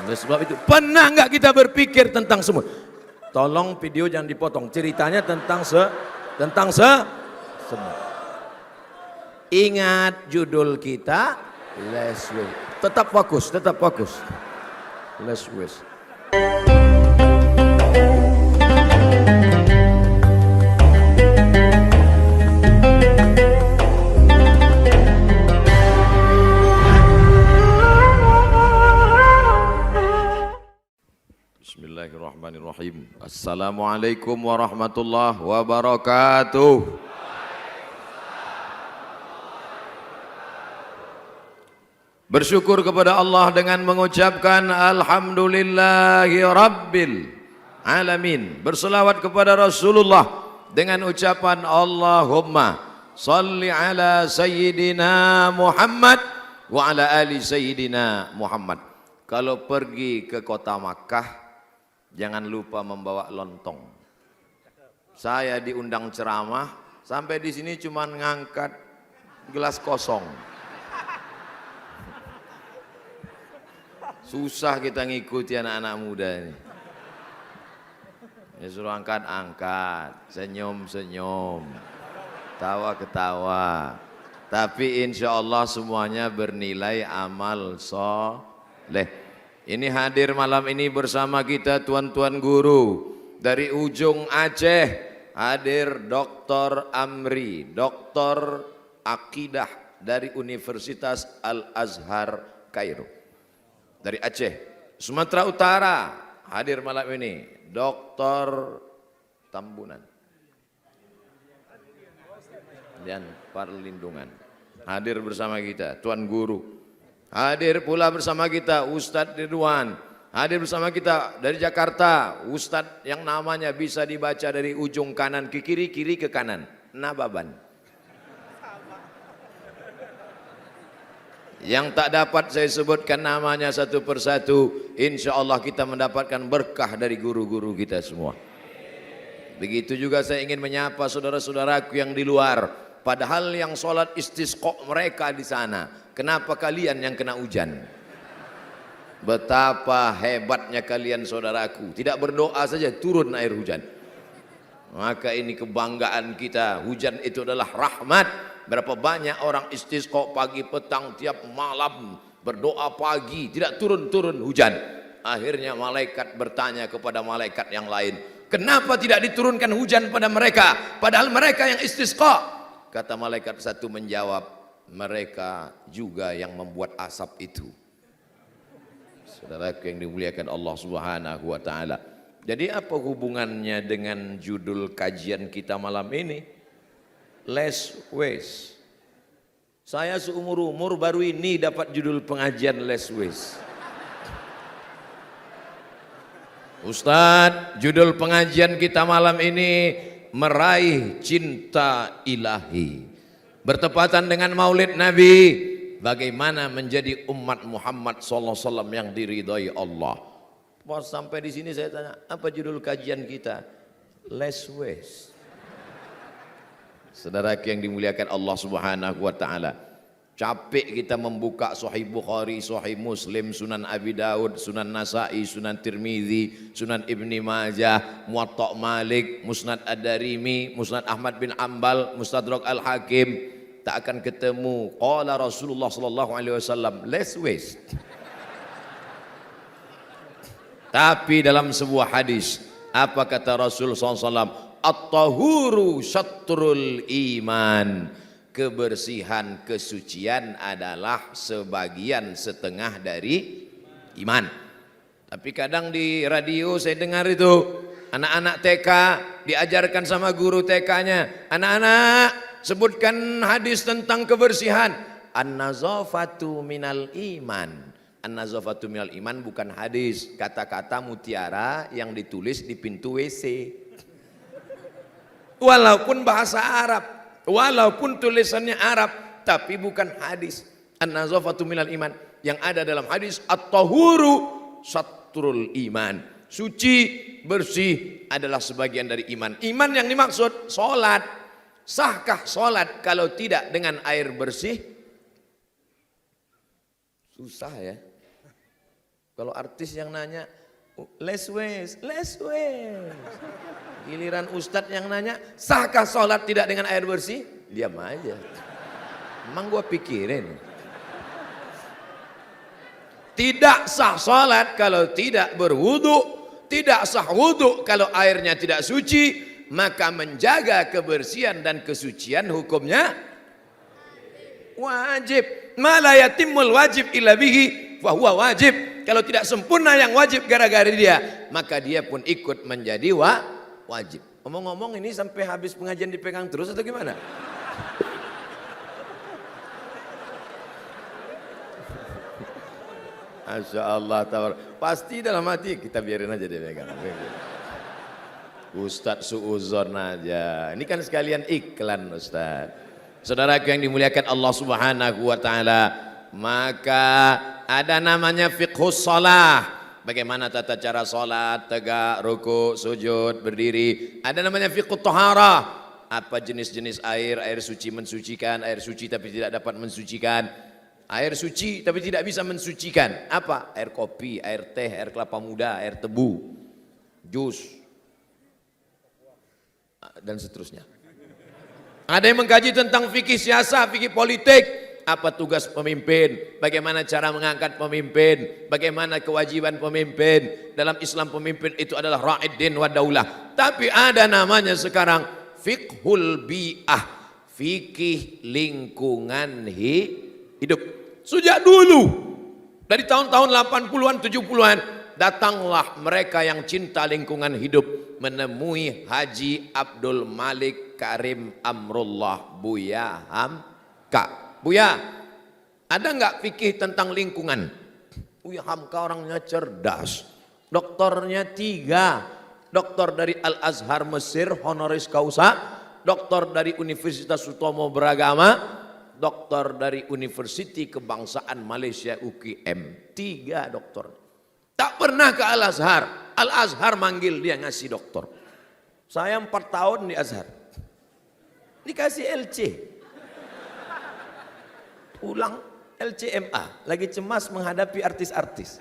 Oleh sebab itu, pernah nggak kita berpikir tentang semut? Tolong video jangan dipotong. Ceritanya tentang semut. Ingat judul kita, less waste. Tetap fokus, tetap fokus. Less waste. Bismillahirrahmanirrahim. Assalamualaikum warahmatullahi wabarakatuh. Bersyukur kepada Allah dengan mengucapkan Alhamdulillahi Rabbil Alamin. Berselawat kepada Rasulullah dengan ucapan Allahumma salli ala Sayyidina Muhammad wa ala ali Sayyidina Muhammad. Kalau pergi ke kota Makkah, jangan lupa membawa lontong. Saya diundang ceramah, sampai di sini cuma ngangkat gelas kosong. Susah kita ngikuti anak-anak muda ini. Ya suruh angkat, senyum, tawa-ketawa. Tapi insya Allah semuanya bernilai amal soleh. Ini hadir malam ini bersama kita tuan-tuan guru. Dari ujung Aceh hadir Dr. Amri, Dr. Akidah dari Universitas Al-Azhar Kairo. Dari Aceh, Sumatera Utara hadir malam ini Dr. Tambunan dan Perlindungan hadir bersama kita. Tuan Guru hadir pula bersama kita. Ustadz Ridwan hadir bersama kita dari Jakarta. Ustadz yang namanya bisa dibaca dari ujung kanan ke kiri, kiri ke kanan, Nababan. Yang tak dapat saya sebutkan namanya satu persatu, insya Allah kita mendapatkan berkah dari guru-guru kita semua. Begitu juga saya ingin menyapa saudara-saudaraku yang di luar. Padahal yang sholat istisqa mereka di sana, kenapa kalian yang kena hujan? Betapa hebatnya kalian saudaraku, tidak berdoa saja turun air hujan. Maka ini kebanggaan kita, hujan itu adalah rahmat. Berapa banyak orang istisqa pagi petang tiap malam berdoa pagi tidak turun-turun hujan. Akhirnya malaikat bertanya kepada malaikat yang lain, kenapa tidak diturunkan hujan pada mereka padahal mereka yang istisqa? Kata malaikat satu menjawab, mereka juga yang membuat asap itu. Saudaraku yang dimuliakan Allah Subhanahu wa taala. Jadi apa hubungannya dengan judul kajian kita malam ini? Less waste. Saya seumur-umur baru ini dapat judul pengajian less waste. Ustadz, judul pengajian kita malam ini meraih cinta ilahi. Bertepatan dengan Maulid Nabi, bagaimana menjadi umat Muhammad sallallahu alaihi wasallam yang diridhai Allah. Pas sampai di sini saya tanya, apa judul kajian kita? Less waste. Saudara yang dimuliakan Allah Subhanahu wa taala. Capek kita membuka Sahih Bukhari, Sahih Muslim, Sunan Abi Daud, Sunan Nasa'i, Sunan Tirmizi, Sunan Ibni Majah, Muwatta Malik, Musnad Ad-Darimi, Musnad Ahmad bin Ambal, Mustadrak Al-Hakim, tak akan ketemu qala Rasulullah sallallahu alaihi wasallam less waste. Tapi dalam sebuah hadis, apa kata Rasul sallallahu alaihi wasallam? At-tahuru syatrul iman. Kebersihan, kesucian adalah sebagian setengah dari iman. Tapi kadang di radio saya dengar itu anak-anak TK diajarkan sama guru TK-nya, anak-anak sebutkan hadis tentang kebersihan. An-nazafatu minal iman. An-nazafatu minal iman bukan hadis, kata-kata mutiara yang ditulis di pintu WC. Walaupun bahasa Arab, walaupun tulisannya Arab, tapi bukan hadis. An-nazafatu minal iman. Yang ada dalam hadis, at-tahuru syatrul iman. Suci, bersih adalah sebagian dari iman. Iman yang dimaksud sholat. Sahkah sholat kalau tidak dengan air bersih? Susah ya. Kalau artis yang nanya, les wes. Giliran ustadz yang nanya, sahkah sholat tidak dengan air bersih? Diam aja. Emang gua pikirin. Tidak sah sholat kalau tidak berwudu. Tidak sah wudu kalau airnya tidak suci. Maka menjaga kebersihan dan kesucian hukumnya wajib. Ma la yatimul wajib illa bihi fahuwa wajib. Kalau tidak sempurna yang wajib gara-gara dia, maka dia pun ikut menjadi wajib. Ngomong-ngomong, ini sampai habis pengajian dipegang terus atau gimana? Masya Allah, pasti dalam hati kita biarin aja dia pegang. Ustadz suuzon aja. Ini kan sekalian iklan Ustadz. Saudaraku yang dimuliakan Allah Subhanahu wa taala, maka ada namanya fiqhus shalah. Bagaimana tata cara salat, tegak, ruku, sujud, berdiri. Ada namanya fiqhut taharah. Apa jenis-jenis air, air suci mensucikan, air suci tapi tidak dapat mensucikan. Air suci tapi tidak bisa mensucikan. Apa? Air kopi, air teh, air kelapa muda, air tebu, jus, dan seterusnya. Ada yang mengkaji tentang fikih siasa, fikih politik. Apa tugas pemimpin, bagaimana cara mengangkat pemimpin, bagaimana kewajiban pemimpin. Dalam Islam pemimpin itu adalah ra'iddin wa daulah. Tapi ada namanya sekarang fiqhul bi'ah, fikih lingkungan hidup. Sejak dulu, dari tahun-tahun 80-an, 70-an, datanglah mereka yang cinta lingkungan hidup menemui Haji Abdul Malik Karim Amrullah, Buya Hamka. Buya, ada nggak fikih tentang lingkungan? Buya Hamka orangnya cerdas, doktornya 3, doktor dari Al-Azhar Mesir honoris causa, doktor dari Universitas Sutomo Beragama, doktor dari Universiti Kebangsaan Malaysia UKM, 3 doktor. Tak pernah ke Al-Azhar. Al-Azhar manggil dia ngasih doktor. Saya 4 tahun di Azhar, dikasih LC. Pulang LCMA, lagi cemas menghadapi artis-artis.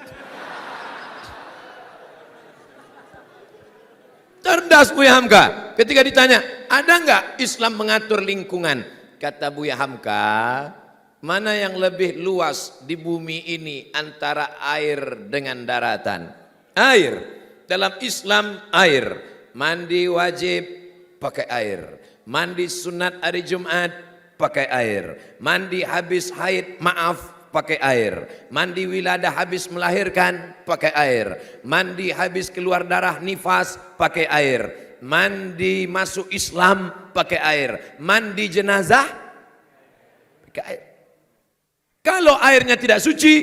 Cerdas Buya Hamka. Ketika ditanya, ada nggak Islam mengatur lingkungan? Kata Buya Hamka, mana yang lebih luas di bumi ini antara air dengan daratan? Air. Dalam Islam air. Mandi wajib pakai air. Mandi sunat hari Jumat pakai air. Mandi habis haid, maaf, pakai air. Mandi wiladah habis melahirkan, pakai air. Mandi habis keluar darah nifas, pakai air. Mandi masuk Islam, pakai air. Mandi jenazah, pakai air. Kalau airnya tidak suci,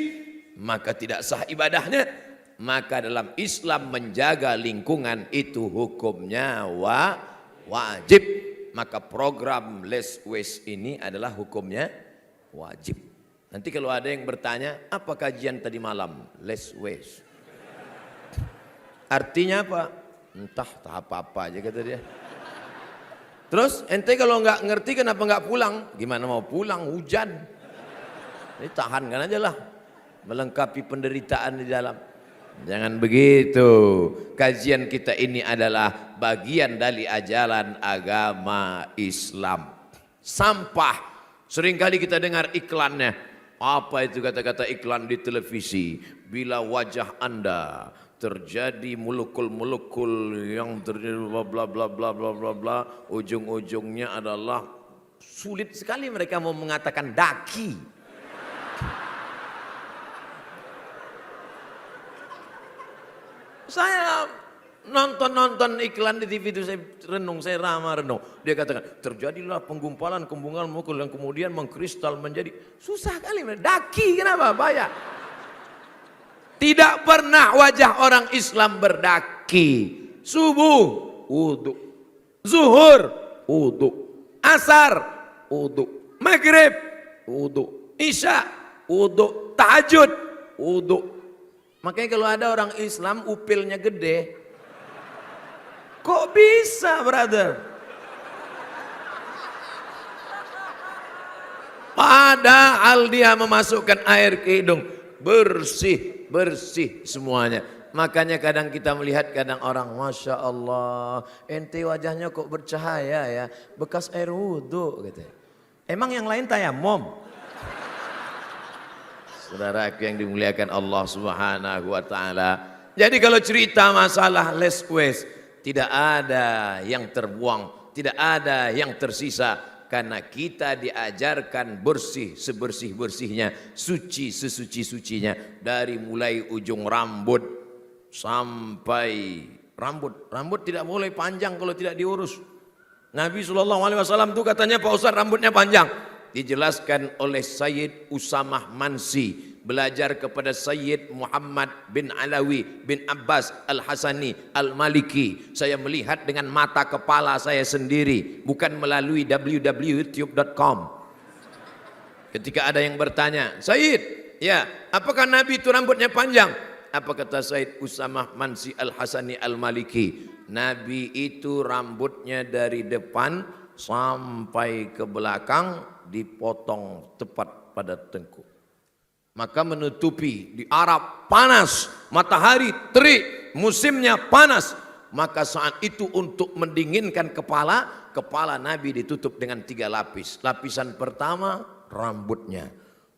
maka tidak sah ibadahnya. Maka dalam Islam menjaga lingkungan itu hukumnya wajib. Maka program less waste ini adalah hukumnya wajib. Nanti kalau ada yang bertanya, apa kajian tadi malam? Less waste. Artinya apa? Entah, tak apa-apa aja kata dia. Terus ente kalau nggak ngerti kenapa nggak pulang? Gimana mau pulang? Hujan. Ini tahankan aja lah, melengkapi penderitaan di dalam. Jangan begitu. Kajian kita ini adalah bagian dari ajaran agama Islam. Sampah, seringkali kita dengar iklannya. Apa itu kata-kata iklan di televisi? Bila wajah Anda terjadi mulukul-mulukul yang terjadi bla bla bla bla bla bla bla, ujung-ujungnya adalah sulit sekali mereka mau mengatakan daki. Saya nonton iklan di TV itu, saya renung, saya renung. Dia katakan, terjadilah penggumpalan kembungan mukul yang kemudian mengkristal menjadi, susah kali, daki kenapa? Bahaya. Tidak pernah wajah orang Islam berdaki. Subuh, wudu. Zuhur, wudu. Asar, wudu. Maghrib, wudu. Isya, wudu. Tahajud, wudu. Makanya kalau ada orang Islam upilnya gede, kok bisa brother? Padahal dia memasukkan air ke hidung, bersih, bersih semuanya. Makanya kadang kita melihat kadang orang, Masya Allah, ente wajahnya kok bercahaya ya, bekas air wudhu gitu. Emang yang lain tayamum? Saudaraku yang dimuliakan Allah Subhanahu wa taala. Jadi kalau cerita masalah less waste, tidak ada yang terbuang, tidak ada yang tersisa, karena kita diajarkan bersih sebersih-bersihnya, suci sesuci-sucinya, dari mulai ujung rambut sampai rambut tidak boleh panjang kalau tidak diurus. Nabi SAW itu katanya, Pak Ustaz rambutnya panjang. Dijelaskan oleh Sayyid Usamah Mansi, belajar kepada Sayyid Muhammad bin Alawi bin Abbas Al-Hasani Al-Maliki. Saya melihat dengan mata kepala saya sendiri, bukan melalui www.youtube.com. Ketika ada yang bertanya, Sayyid, ya, apakah Nabi itu rambutnya panjang? Apa kata Sayyid Usamah Mansi Al-Hasani Al-Maliki? Nabi itu rambutnya dari depan sampai ke belakang dipotong tepat pada tengkuk. Maka menutupi, di Arab panas, matahari terik, musimnya panas. Maka saat itu untuk mendinginkan kepala Nabi ditutup dengan 3 lapis. Lapisan pertama rambutnya.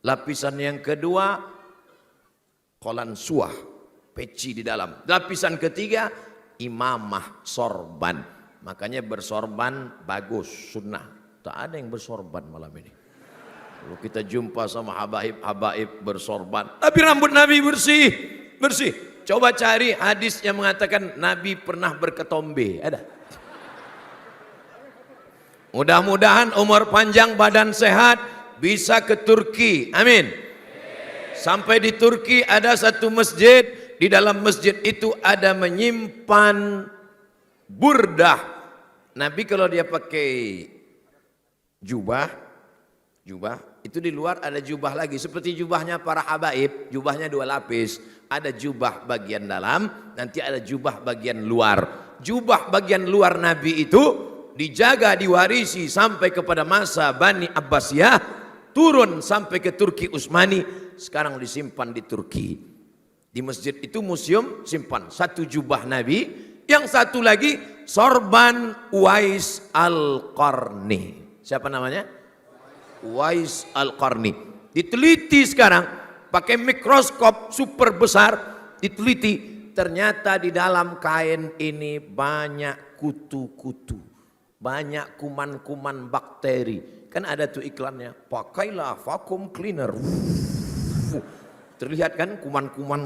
Lapisan yang kedua kolansuah, peci di dalam. Lapisan ketiga imamah, sorban. Makanya bersorban bagus, sunnah. Tak ada yang bersorban malam ini. Kalau kita jumpa sama habaib bersorban, tapi rambut Nabi bersih. Coba cari hadis yang mengatakan Nabi pernah berketombe. Ada? Mudah-mudahan umur panjang, badan sehat, bisa ke Turki. Amin. Sampai di Turki ada satu masjid. Di dalam masjid itu ada menyimpan burdah. Nabi kalau dia pakai jubah itu di luar ada jubah lagi, seperti jubahnya para habaib, jubahnya 2 lapis, ada jubah bagian dalam, nanti ada jubah bagian luar. Jubah bagian luar Nabi itu dijaga, diwarisi sampai kepada masa Bani Abbasiyah, turun sampai ke Turki Utsmani, sekarang disimpan di Turki. Di masjid itu museum simpan satu jubah Nabi, yang satu lagi sorban Uwais Al-Qarni. Siapa namanya? Uwais Al-Qarni. Diteliti sekarang pakai mikroskop super besar, diteliti, ternyata di dalam kain ini banyak kutu-kutu, banyak kuman-kuman bakteri. Kan ada tuh iklannya, pakailah vacuum cleaner. Terlihat kan kuman-kuman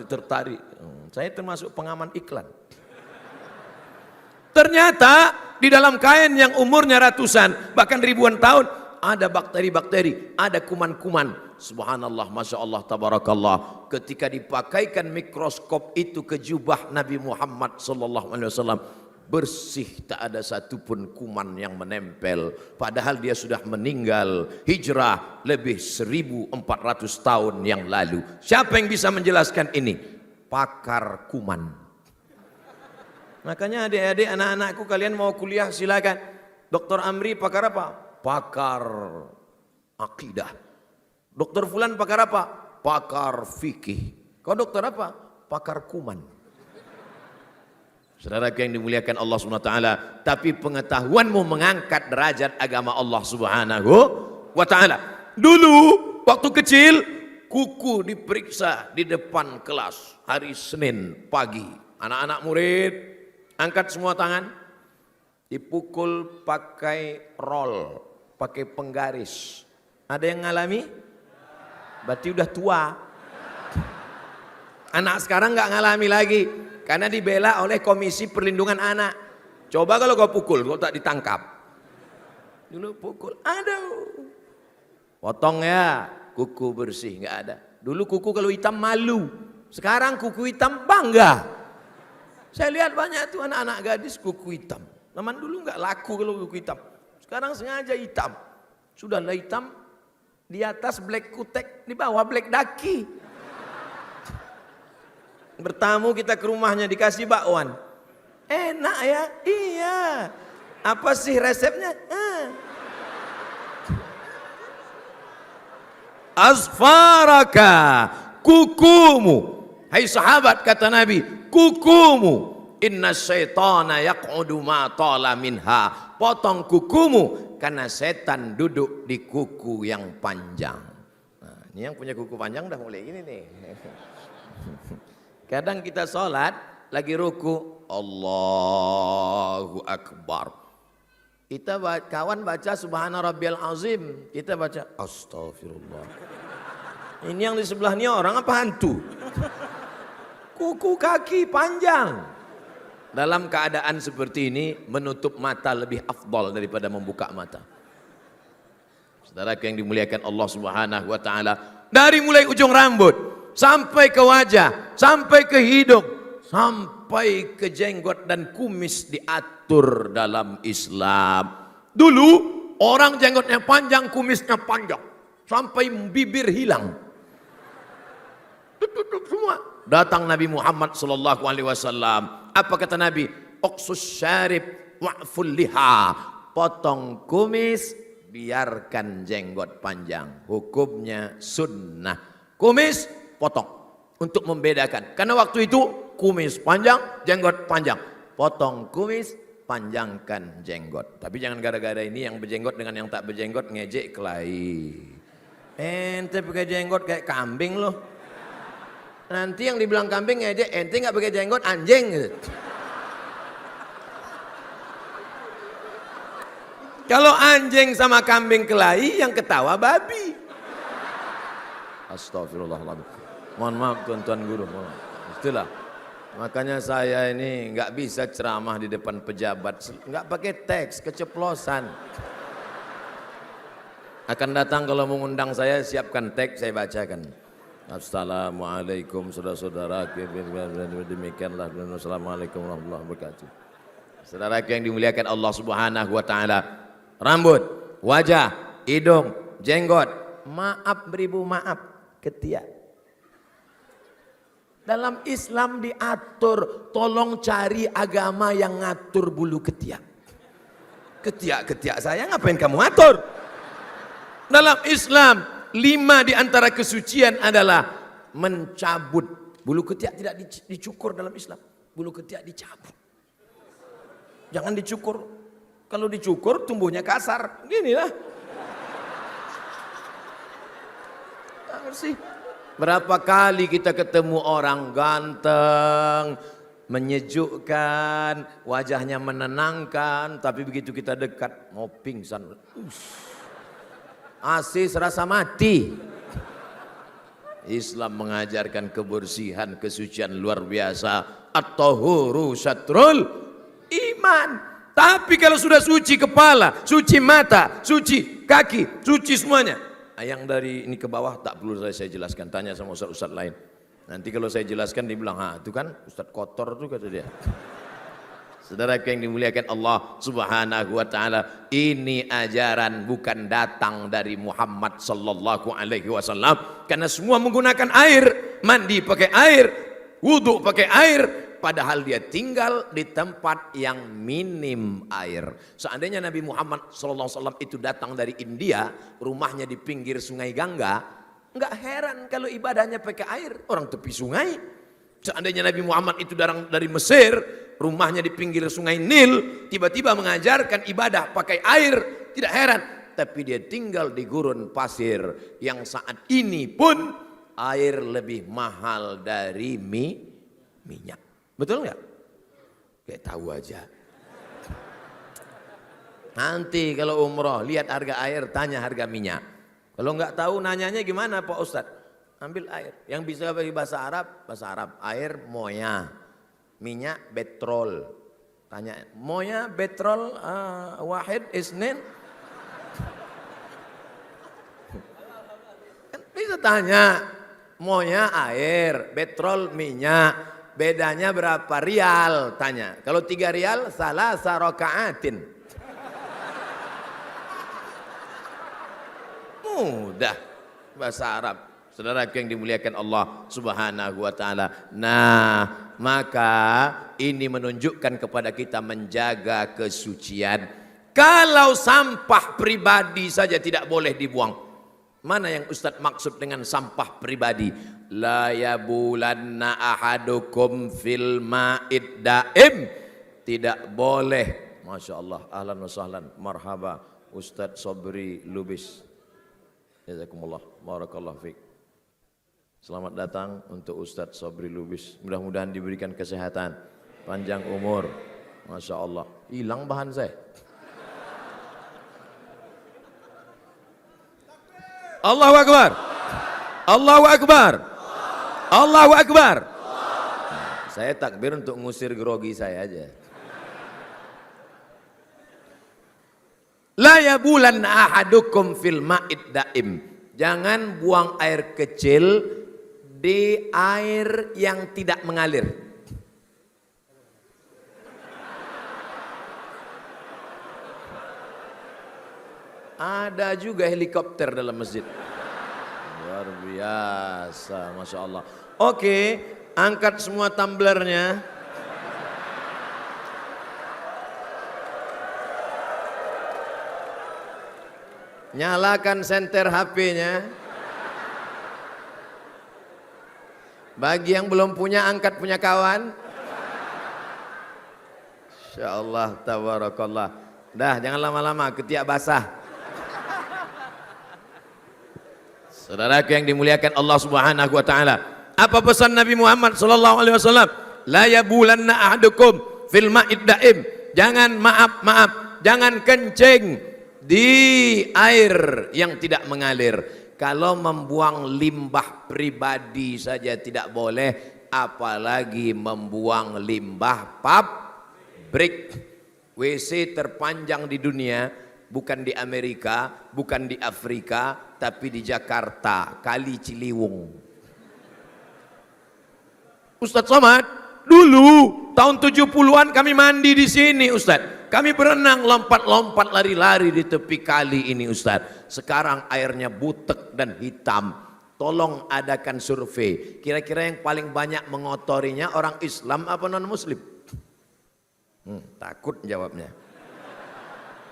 tertarik. Saya termasuk pengaman iklan. Ternyata di dalam kain yang umurnya ratusan bahkan ribuan tahun ada bakteri-bakteri, ada kuman-kuman. Subhanallah, Masya Allah, Tabarakallah. Ketika dipakaikan mikroskop itu ke jubah Nabi Muhammad SAW, bersih, tak ada satupun kuman yang menempel. Padahal dia sudah meninggal hijrah lebih 1400 tahun yang lalu. Siapa yang bisa menjelaskan ini? Pakar kuman. Makanya adik-adik, anak-anakku, kalian mau kuliah silakan. Dr. Amri pakar apa? Pakar akidah. Dr. Fulan pakar apa? Pakar fikih. Kau dokter apa? Pakar kuman. Saudara yang dimuliakan Allah SWT, tapi pengetahuanmu mengangkat derajat agama Allah Subhanahu wa ta'ala. Dulu waktu kecil, kuku diperiksa di depan kelas hari Senin pagi. Anak-anak murid angkat semua tangan, dipukul pakai roll, pakai penggaris. Ada yang ngalami? Berarti udah tua. Anak sekarang nggak ngalami lagi, karena dibela oleh Komisi Perlindungan Anak. Coba kalau kau pukul, kau tak ditangkap. Dulu pukul, aduh, potong ya, kuku bersih, nggak ada. Dulu kuku kalau hitam malu, sekarang kuku hitam bangga. Saya lihat banyak tuh anak-anak gadis kuku hitam. Zaman dulu nggak laku kalau kuku hitam. Sekarang sengaja hitam. Sudahlah hitam, di atas black kutek, di bawah black daki. Bertamu kita ke rumahnya dikasih bakwan. Enak ya? Iya. Apa sih resepnya? Asfaraka kukumu. Hai sahabat, kata Nabi, kukumu. Inna syaitana yaq'udu ma tala minha. Potong kukumu karena setan duduk di kuku yang panjang. Nah, ini yang punya kuku panjang udah mulai gini nih. Kadang kita sholat lagi ruku, Allahu Akbar. Kita kawan baca Subhana Rabbiyal Azim, kita baca Astagfirullah. Ini yang di sebelah ini orang apa hantu? Kuku kaki panjang. Dalam keadaan seperti ini, menutup mata lebih afdal daripada membuka mata. Saudara yang dimuliakan Allah Subhanahu wa taala, dari mulai ujung rambut sampai ke wajah, sampai ke hidung, sampai ke jenggot dan kumis diatur dalam Islam. Dulu orang jenggotnya panjang, kumisnya panjang, sampai bibir hilang. Tutup semua. Datang Nabi Muhammad sallallahu alaihi wasallam. Apa kata Nabi? Oqsus syarib wa'ful liha. Potong kumis, biarkan jenggot panjang. Hukumnya sunnah. Kumis potong untuk membedakan. Karena waktu itu kumis panjang, jenggot panjang. Potong kumis, panjangkan jenggot. Tapi jangan gara-gara ini yang berjenggot dengan yang tak berjenggot ngejek kelahi. Ente pakai jenggot kayak kambing loh. Nanti yang dibilang kambing ngejek, ente nggak pakai jenggot anjing gitu. Kalau anjing sama kambing kelahi, yang ketawa babi. Astagfirullahaladzim. Mohon maaf tuan-tuan guru. Itulah. Makanya saya ini nggak bisa ceramah di depan pejabat, nggak pakai teks, keceplosan. Akan datang kalau mengundang saya, siapkan teks, saya bacakan. Assalamualaikum saudara-saudara, demikianlah. Assalamualaikum warahmatullahi wabarakatuh. Saudara yang dimuliakan Allah Subhanahu wa taala, rambut, wajah, hidung, jenggot, maaf beribu maaf, ketiak. Dalam Islam diatur, tolong cari agama yang ngatur bulu ketiak. Ketiak-ketiak saya ngapain kamu atur? Dalam Islam 5 di antara kesucian adalah mencabut. Bulu ketiak tidak dicukur dalam Islam. Bulu ketiak dicabut. Jangan dicukur. Kalau dicukur tumbuhnya kasar. Ginilah. Berapa kali kita ketemu orang ganteng, menyejukkan, wajahnya menenangkan, tapi begitu kita dekat mau pingsan. AC serasa mati. Islam mengajarkan kebersihan, kesucian luar biasa. At-tahuru syatrul iman. Tapi kalau sudah suci kepala, suci mata, suci kaki, suci semuanya. Yang dari ini ke bawah tak perlu saya jelaskan. Tanya sama ustaz-ustaz lain. Nanti kalau saya jelaskan dibilang, itu kan ustaz kotor tuh kata dia. Saudara yang dimuliakan Allah Subhanahu wa taala, ini ajaran bukan datang dari Muhammad sallallahu alaihi wasallam, karena semua menggunakan air, mandi pakai air, wudu pakai air, padahal dia tinggal di tempat yang minim air. Seandainya Nabi Muhammad sallallahu alaihi wasallam itu datang dari India, rumahnya di pinggir Sungai Gangga, enggak heran kalau ibadahnya pakai air, orang tepi sungai. Seandainya Nabi Muhammad itu dari Mesir, rumahnya di pinggir sungai Nil, tiba-tiba mengajarkan ibadah pakai air, tidak heran. Tapi dia tinggal di gurun pasir yang saat ini pun air lebih mahal dari minyak. Betul nggak? Kayak tahu aja. Nanti kalau umroh lihat harga air, tanya harga minyak. Kalau nggak tahu nanyanya gimana Pak Ustadz? Ambil air. Yang bisa bahasa Arab, air moya, minyak petrol. Tanya, moya petrol wahid isnin? Bisa tanya, moya air, petrol minyak, bedanya berapa rial? Tanya. Kalau 3 rial, salah sarokaatin. Mudah bahasa Arab. Saudara yang dimuliakan Allah Subhanahu wa taala. Nah, maka ini menunjukkan kepada kita menjaga kesucian. Kalau sampah pribadi saja tidak boleh dibuang. Mana yang Ustadz maksud dengan sampah pribadi? la yabulanna ahadukum fil ma'id daim. Tidak boleh. Masya Allah, ahlan wa sahlan, marhaba Ustadz Sobri Lubis, jazakumullah, barakallah fiik. Selamat datang untuk Ustadz Sobri Lubis, mudah-mudahan diberikan kesehatan, panjang umur. Masya Allah, hilang bahan saya. Allahu Akbar, Allahu Akbar, Allahu Akbar. Saya takbir untuk ngusir grogi saya aja. La yabulan ahadukum fil ma'id daim. Jangan buang air kecil di air yang tidak mengalir. Ada juga helikopter dalam masjid. Luar biasa, Masya Allah. Oke, angkat semua tumblernya. Nyalakan senter HP-nya. Bagi yang belum punya, angkat punya kawan. Insyaallah, tabarakallah. Dah, jangan lama-lama, ketiak basah. Saudaraku yang dimuliakan Allah Subhanahu wa taala. Apa pesan Nabi Muhammad sallallahu alaihi wasallam? La yabulanna ahadukum fil ma'id daim. Jangan jangan kencing di air yang tidak mengalir. Kalau membuang limbah pribadi saja tidak boleh, apalagi membuang limbah pabrik. WC terpanjang di dunia bukan di Amerika, bukan di Afrika, tapi di Jakarta, Kali Ciliwung. Ustadz Somad, dulu tahun 70-an kami mandi di sini, Ustadz. Kami berenang, lompat-lompat, lari-lari di tepi kali ini, Ustadz. Sekarang airnya butek dan hitam. Tolong adakan survei. Kira-kira yang paling banyak mengotorinya orang Islam apa non-Muslim? Takut jawabnya.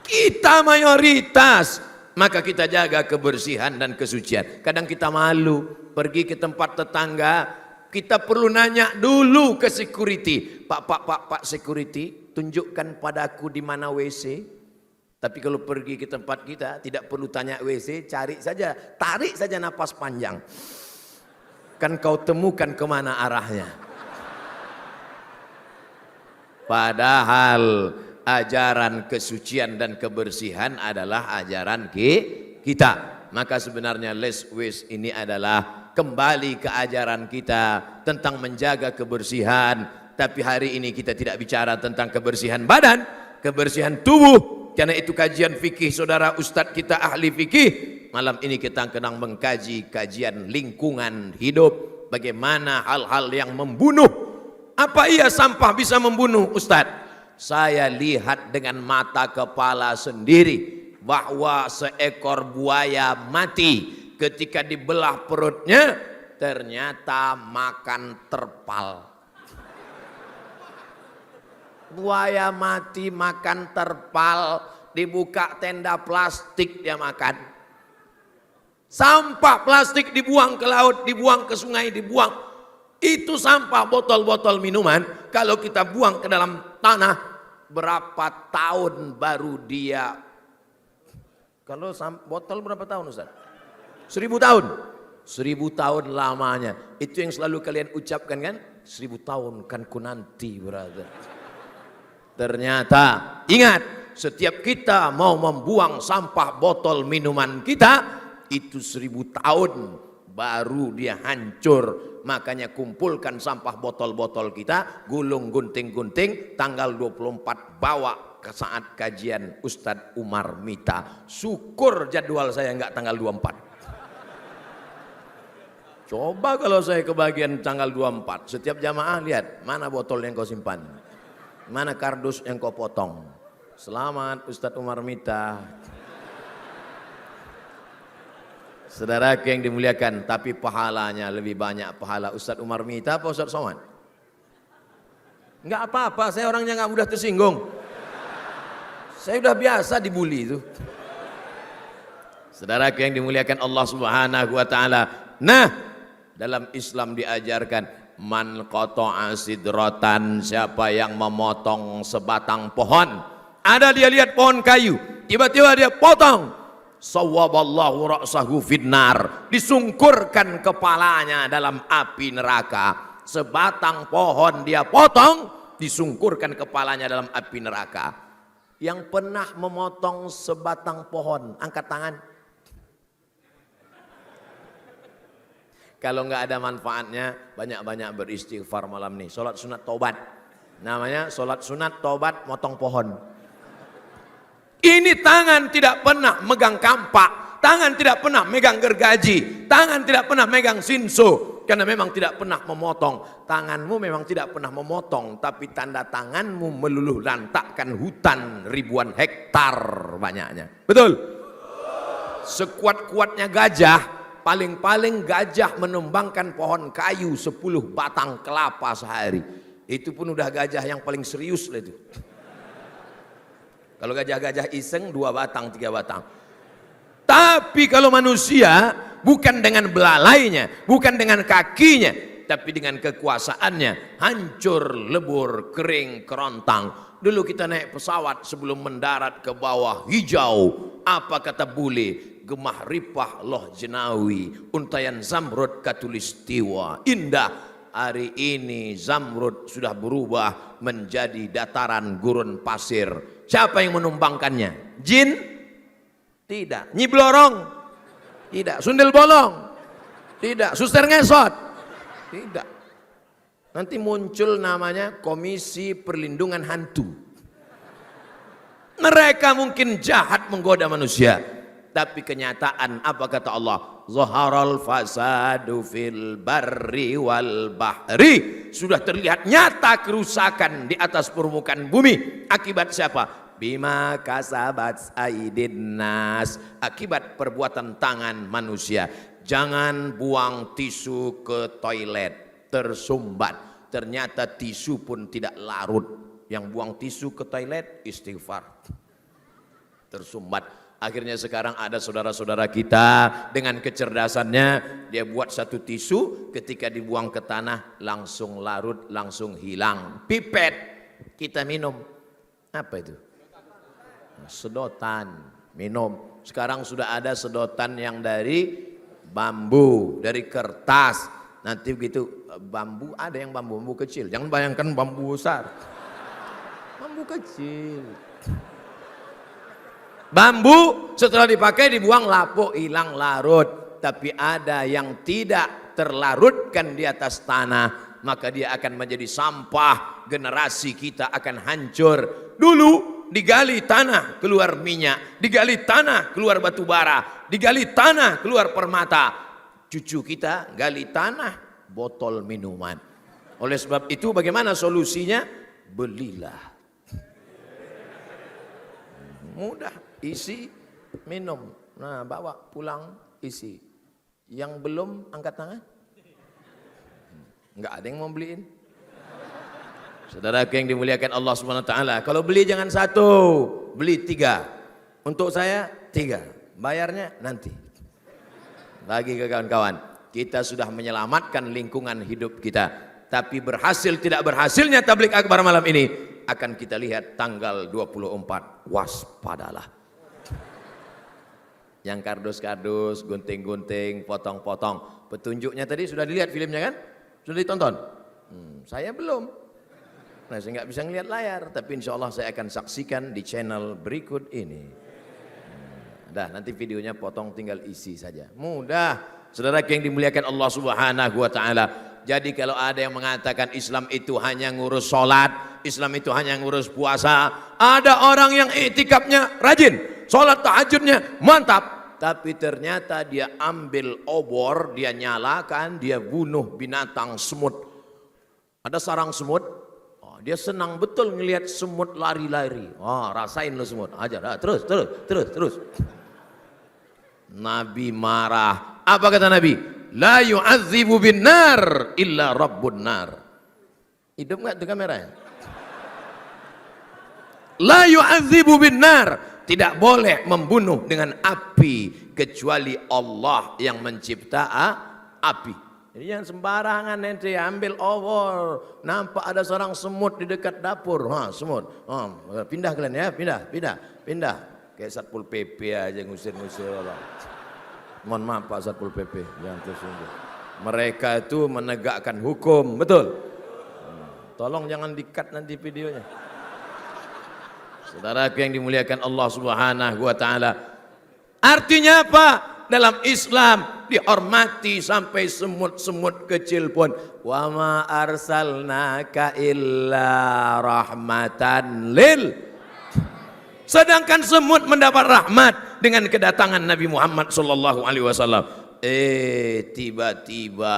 Kita mayoritas. Maka kita jaga kebersihan dan kesucian. Kadang kita malu pergi ke tempat tetangga. Kita perlu nanya dulu ke security. Pak security, tunjukkan padaku di mana WC. Tapi kalau pergi ke tempat kita tidak perlu tanya WC, cari saja, tarik saja napas panjang. Kan kau temukan kemana arahnya. Padahal ajaran kesucian dan kebersihan adalah ajaran kita. Maka sebenarnya less waste ini adalah kembali ke ajaran kita tentang menjaga kebersihan. Tapi hari ini kita tidak bicara tentang kebersihan badan, kebersihan tubuh. Karena itu kajian fikih saudara ustadz kita ahli fikih. Malam ini kita sedang mengkaji kajian lingkungan hidup. Bagaimana hal-hal yang membunuh. Apa iya sampah bisa membunuh ustadz? Saya lihat dengan mata kepala sendiri bahwa seekor buaya mati ketika dibelah perutnya ternyata makan terpal. Buaya mati makan terpal, dibuka tenda plastik dia makan. Sampah plastik dibuang ke laut, dibuang ke sungai, dibuang. Itu sampah botol-botol minuman. Kalau kita buang ke dalam tanah, berapa tahun baru dia. Kalau botol berapa tahun Ustaz? 1000 tahun. 1000 tahun lamanya. Itu yang selalu kalian ucapkan kan? 1000 tahun kan ku nanti brother. Ternyata ingat, setiap kita mau membuang sampah botol minuman kita, itu 1000 tahun baru dia hancur. Makanya kumpulkan sampah botol-botol kita, gulung gunting-gunting, tanggal 24 bawa ke saat kajian Ustadz Umar Mita. Syukur jadwal saya enggak tanggal 24. Coba kalau saya kebagian tanggal 24, setiap jamaah lihat, mana botol yang kau simpan, mana kardus yang kau potong. Selamat Ustadz Umar Mita. Saudara yang dimuliakan, tapi pahalanya lebih banyak pahala Ustadz Umar Mita apa Ustadz Somad? Enggak apa-apa, saya orangnya enggak mudah tersinggung. Saya udah biasa dibully itu. Saudara yang dimuliakan Allah Subhanahu wa taala. Nah, Dalam Islam diajarkan man qata'a sidratan, siapa yang memotong sebatang pohon. Ada dia lihat pohon kayu, tiba-tiba dia potong. Sawwaballahu ra'sahu finnar, disungkurkan kepalanya dalam api neraka. Sebatang pohon dia potong, disungkurkan kepalanya dalam api neraka. Yang pernah memotong sebatang pohon, angkat tangan. Kalau nggak ada manfaatnya, banyak-banyak beristighfar malam nih. Sholat sunat tobat. Namanya sholat sunat tobat motong pohon. Ini tangan tidak pernah megang kampak. Tangan tidak pernah megang gergaji. Tangan tidak pernah megang sinso. Karena memang tidak pernah memotong. Tanganmu memang tidak pernah memotong. Tapi tanda tanganmu meluluh lantakkan hutan ribuan hektar banyaknya. Betul? Sekuat-kuatnya gajah, paling-paling gajah menumbangkan pohon kayu 10 batang kelapa sehari. Itu pun udah gajah yang paling serius lah itu. Kalau gajah-gajah iseng 2 batang, 3 batang. Tapi kalau manusia bukan dengan belalainya, bukan dengan kakinya, tapi dengan kekuasaannya, hancur, lebur, kering, kerontang. Dulu kita naik pesawat sebelum mendarat ke bawah, hijau. Apa kata bule? Gemah ripah loh jenawi, untayan zamrud katulistiwa. Indah. Hari ini zamrud sudah berubah menjadi dataran gurun pasir. Siapa yang menumbangkannya? Jin? Tidak. Nyi Blorong? Tidak. Sundel bolong? Tidak. Suster ngesot? Tidak. Nanti muncul namanya Komisi Perlindungan Hantu. Mereka mungkin jahat menggoda manusia, tapi kenyataan apa kata Allah? Zaharal fasadu fil barri wal bahri. Sudah terlihat nyata kerusakan di atas permukaan bumi. Akibat siapa? Bima kasabat aidin nas. Akibat perbuatan tangan manusia. Jangan buang tisu ke toilet, tersumbat. Ternyata tisu pun tidak larut. Yang buang tisu ke toilet istighfar, tersumbat. Akhirnya sekarang ada saudara-saudara kita dengan kecerdasannya, dia buat satu tisu, ketika dibuang ke tanah langsung larut, langsung hilang. Pipet kita minum, apa itu? Sedotan, minum. Sekarang sudah ada sedotan yang dari bambu, dari kertas. Nanti begitu bambu, ada yang bambu kecil. Jangan bayangkan bambu besar, bambu kecil. Bambu setelah dipakai dibuang lapuk, hilang, larut. Tapi ada yang tidak terlarutkan di atas tanah, maka dia akan menjadi sampah. Generasi kita akan hancur. Dulu digali tanah keluar minyak, digali tanah keluar batu bara, digali tanah keluar permata. Cucu kita gali tanah botol minuman. Oleh sebab itu bagaimana solusinya? Belilah. Mudah. Isi, minum. Nah, bawa pulang, isi. Yang belum, angkat tangan. Enggak ada yang mau beliin. Saudaraku yang dimuliakan Allah Subhanahu wa taala, kalau beli jangan 1, beli 3. Untuk saya 3. Bayarnya nanti. Bagi ke kawan-kawan, kita sudah menyelamatkan lingkungan hidup kita. Tapi berhasil tidak berhasilnya tabligh akbar malam ini akan kita lihat tanggal 24. Waspadalah. Yang kardus-kardus, gunting-gunting, potong-potong. Petunjuknya tadi sudah dilihat filmnya kan? Sudah ditonton? Saya belum. Nah, saya nggak bisa ngelihat layar, tapi insya Allah saya akan saksikan di channel berikut ini. Dah, nanti videonya potong, tinggal isi saja. Mudah. Saudara yang dimuliakan Allah Subhanahu wa taala. Jadi kalau ada yang mengatakan Islam itu hanya ngurus sholat, Islam itu hanya ngurus puasa, ada orang yang iktikafnya rajin, sholat tahajudnya mantap, tapi ternyata dia ambil obor, dia nyalakan, dia bunuh binatang semut. Ada sarang semut, dia senang betul ngelihat semut lari-lari. Rasain lo semut, ajar, terus. Nabi marah. Apa kata Nabi? La yu'adzibu bin nar illa rabbun nar. Hidup nggak tuh kameranya? La yu'adzibu bin nar. Tidak boleh membunuh dengan api kecuali Allah yang mencipta api. Jadi jangan sembarangan ente ambil obor. Nampak ada seorang semut di dekat dapur. Semut. Pindah kalian ya, pindah. Kayak Satpol PP aja ngusir-ngusir orang. Mohon maaf Pak Satpol PP, jangan tersinggung. Mereka itu menegakkan hukum, betul? Tolong jangan di-cut nanti videonya. Saudaraku yang dimuliakan Allah Subhanahu wa taala. Artinya apa? Dalam Islam dihormati sampai semut-semut kecil pun. Wa ma arsalnaka illa rahmatan lil. Sedangkan semut mendapat rahmat dengan kedatangan Nabi Muhammad sallallahu alaihi wasallam. Tiba-tiba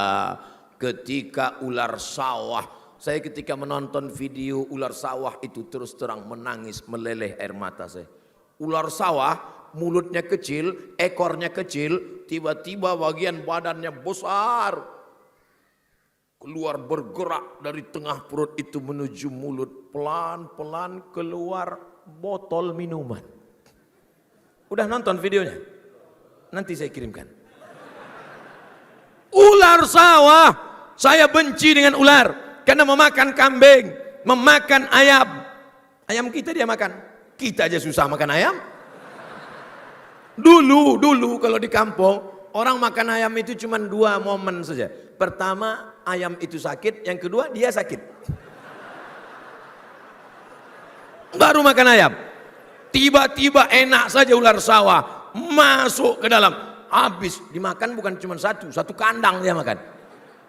ketika ular sawah, saya ketika menonton video ular sawah itu terus terang menangis meleleh air mata saya. Ular sawah mulutnya kecil, ekornya kecil, tiba-tiba bagian badannya besar. Keluar bergerak dari tengah perut itu menuju mulut, pelan-pelan keluar botol minuman. Udah nonton videonya? Nanti saya kirimkan. Ular sawah, saya benci dengan ular karena memakan kambing, memakan ayam. Ayam kita dia makan, kita aja susah makan ayam. Dulu kalau di kampung orang makan ayam itu cuma 2 momen saja. Pertama ayam itu sakit, yang kedua dia sakit. Baru makan ayam. Tiba-tiba enak saja ular sawah masuk ke dalam, habis dimakan bukan cuma satu kandang dia makan.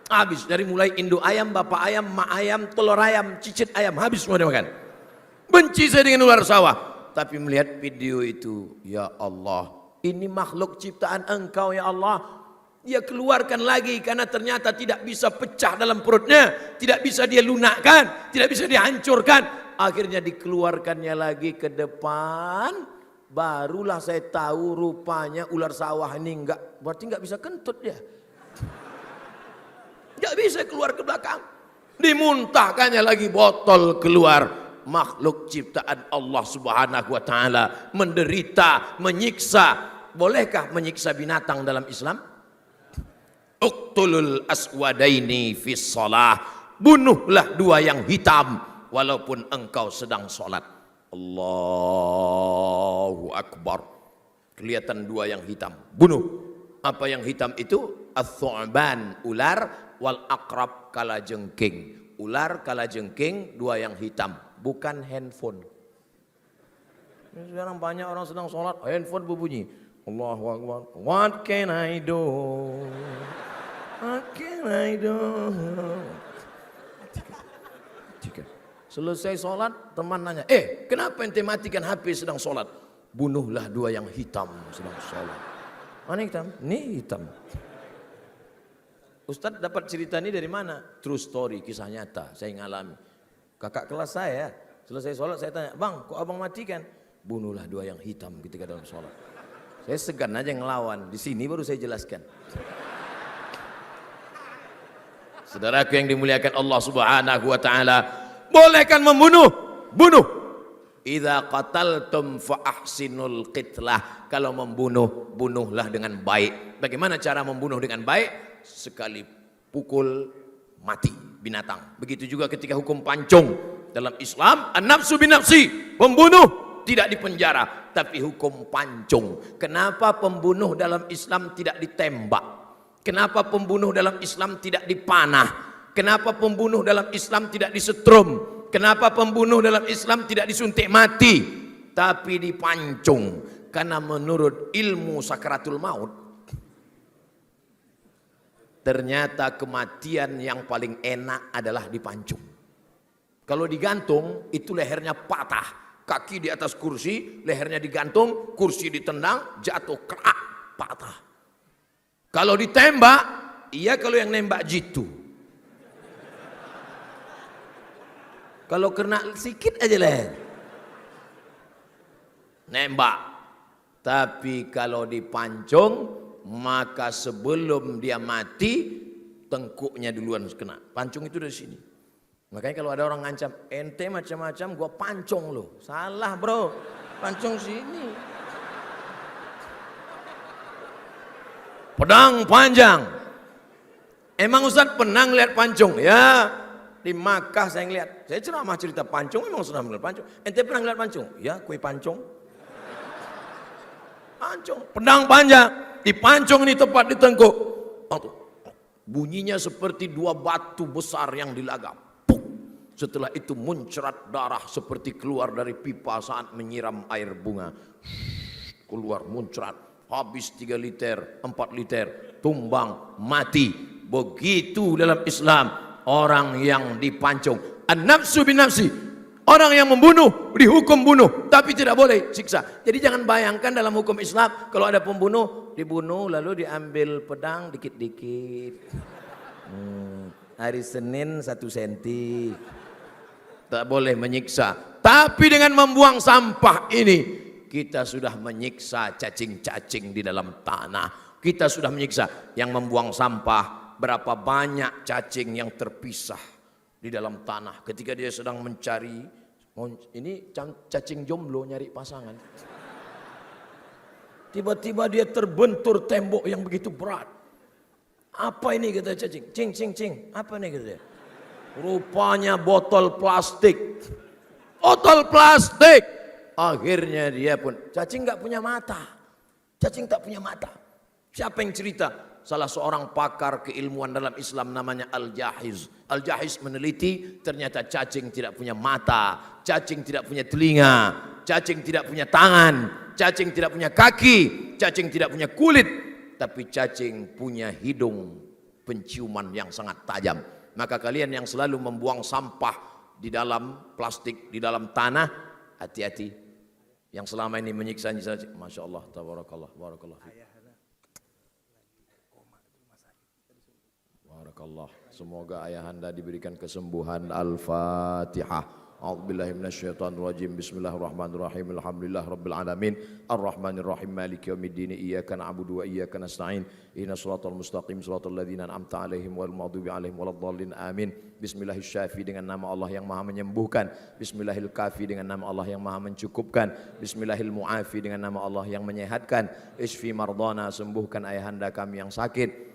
Habis dari mulai induk ayam, bapak ayam, mak ayam, telur ayam, cicit ayam, habis semua dia makan. Benci saya dengan ular sawah, tapi melihat video itu, ya Allah, ini makhluk ciptaan Engkau ya Allah. Dia keluarkan lagi karena ternyata tidak bisa pecah dalam perutnya, tidak bisa dia lunakkan, tidak bisa dihancurkan. Akhirnya dikeluarkannya lagi ke depan. Barulah saya tahu rupanya ular sawah ini berarti nggak bisa kentut dia. Nggak bisa keluar ke belakang. Dimuntahkannya lagi botol keluar. Makhluk ciptaan Allah Subhanahu wa taala menderita, menyiksa. Bolehkah menyiksa binatang dalam Islam? Uqtulul aswadaini fis shalah. Bunuhlah 2 yang hitam walaupun engkau sedang sholat. Allahu Akbar. Kelihatan 2 yang hitam, bunuh. Apa yang hitam itu? Ats-thu'ban, ular, wal aqrab, kalajengking. Ular, kalajengking, 2 yang hitam, bukan handphone. Sekarang banyak orang sedang sholat, handphone berbunyi. Allahu Akbar. What can I do? What can I do? Selesai sholat, teman nanya, kenapa ente matikan HP sedang sholat? Bunuhlah 2 yang hitam sedang sholat. Mana hitam? Ini hitam. Ustadz dapat cerita ini dari mana? True story, kisah nyata, saya ngalami. Kakak kelas saya, selesai sholat saya tanya, bang kok abang matikan? Bunuhlah 2 yang hitam ketika dalam sholat. Saya segan aja ngelawan, di sini baru saya jelaskan. Saudaraku yang dimuliakan Allah Subhanahu wa taala, bolehkan membunuh? Bunuh. Idza qataltum fa ahsinul qitlah. Kalau membunuh, bunuhlah dengan baik. Bagaimana cara membunuh dengan baik? Sekali pukul mati binatang. Begitu juga ketika hukum pancung dalam Islam, an-nafsu bin-nafsi, pembunuh tidak dipenjara, tapi hukum pancung. Kenapa pembunuh dalam Islam tidak ditembak? Kenapa pembunuh dalam Islam tidak dipanah? Kenapa pembunuh dalam Islam tidak disetrum? Kenapa pembunuh dalam Islam tidak disuntik mati? Tapi dipancung. Karena menurut ilmu sakaratul maut, ternyata kematian yang paling enak adalah dipancung. Kalau digantung, itu lehernya patah. Kaki di atas kursi, lehernya digantung, kursi ditendang, jatuh, kerak, patah. Kalau ditembak, iya kalau yang nembak jitu. Kalau kena sedikit aja leher, nembak. Tapi kalau dipancung, maka sebelum dia mati, tengkuknya duluan kena. Pancung itu dari sini. Makanya kalau ada orang ngancam, ente macam-macam, gua pancung lo. Salah bro, pancung sini. Pedang panjang. Emang Ustaz pernah ngeliat pancung? Ya, di Makkah saya ngeliat. Saya ceramah cerita pancung, emang sudah ngeliat pancung. Ente pernah ngeliat pancung? Ya, kue pancung. Pancung, pedang panjang. Di pancung ini tepat di tengkuk. Bunyinya seperti dua batu besar yang dilagam. Setelah itu muncrat darah seperti keluar dari pipa saat menyiram air bunga. Keluar muncrat. Habis 3 liter, 4 liter. Tumbang, mati. Begitu dalam Islam. Orang yang dipancung. An-nafsu bin nafsi. Orang yang membunuh dihukum bunuh, tapi tidak boleh siksa. Jadi jangan bayangkan dalam hukum Islam kalau ada pembunuh dibunuh lalu diambil pedang dikit-dikit. Hari Senin 1 senti. Tak boleh menyiksa. Tapi dengan membuang sampah ini kita sudah menyiksa cacing-cacing di dalam tanah. Kita sudah menyiksa yang membuang sampah. Berapa banyak cacing yang terpisah di dalam tanah ketika dia sedang mencari, ini cacing jomblo nyari pasangan, tiba-tiba dia terbentur tembok yang begitu berat. Apa ini kata cacing? Cing, apa ini kata dia? Rupanya botol plastik. Botol plastik. Akhirnya dia pun, cacing nggak punya mata, cacing tak punya mata. Siapa yang cerita? Salah seorang pakar keilmuan dalam Islam namanya Al-Jahiz. Al-Jahiz meneliti ternyata cacing tidak punya mata, cacing tidak punya telinga, cacing tidak punya tangan, cacing tidak punya kaki, cacing tidak punya kulit, tapi cacing punya hidung penciuman yang sangat tajam. Maka kalian yang selalu membuang sampah di dalam plastik, di dalam tanah, hati-hati. Yang selama ini menyiksa, Masya Allah, tabarakallah, barakallah. Barakallah. Semoga ayahanda diberikan kesembuhan. Al-Fatihah. A'udzubillahi minasyaitonirrajim. Bismillahirrahmanirrahim. Alhamdulillah rabbil alamin. Arrahmanirrahim. Maliki yaumiddin. Iyyaka na'budu wa iyyaka nasta'in. Ihdinas shiratal mustaqim. Shiratal ladzina an'amta 'alaihim wal maghdubi 'alaihim waladdallin. Amin. Bismillahis syafi dengan nama Allah yang Maha menyembuhkan. Bismillahil kafi dengan nama Allah yang Maha mencukupkan. Bismillahil muafi dengan nama Allah yang menyehatkan. Isfi mardana, sembuhkan ayahanda kami yang sakit.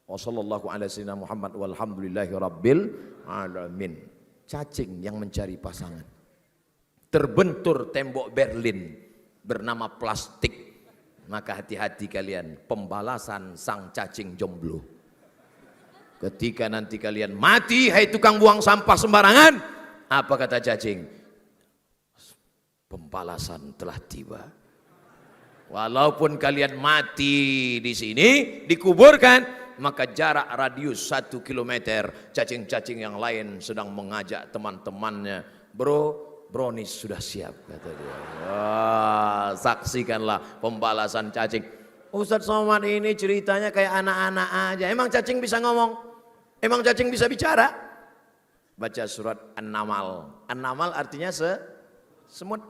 Wassallallahu ala sayyidina Muhammad walhamdulillahi rabbil alamin. Cacing yang mencari pasangan. Terbentur tembok Berlin bernama plastik. Maka hati-hati kalian, pembalasan sang cacing jomblo. Ketika nanti kalian mati, hai tukang buang sampah sembarangan, apa kata cacing? Pembalasan telah tiba. Walaupun kalian mati di sini, dikuburkan, maka jarak radius 1 kilometer cacing-cacing yang lain sedang mengajak teman-temannya, brownies sudah siap, kata dia. Wah, saksikanlah pembalasan cacing. Ustadz Somad ini ceritanya kayak anak-anak aja. Emang cacing bisa ngomong? Emang cacing bisa bicara? Baca surat An-Namal. An-Namal artinya semut.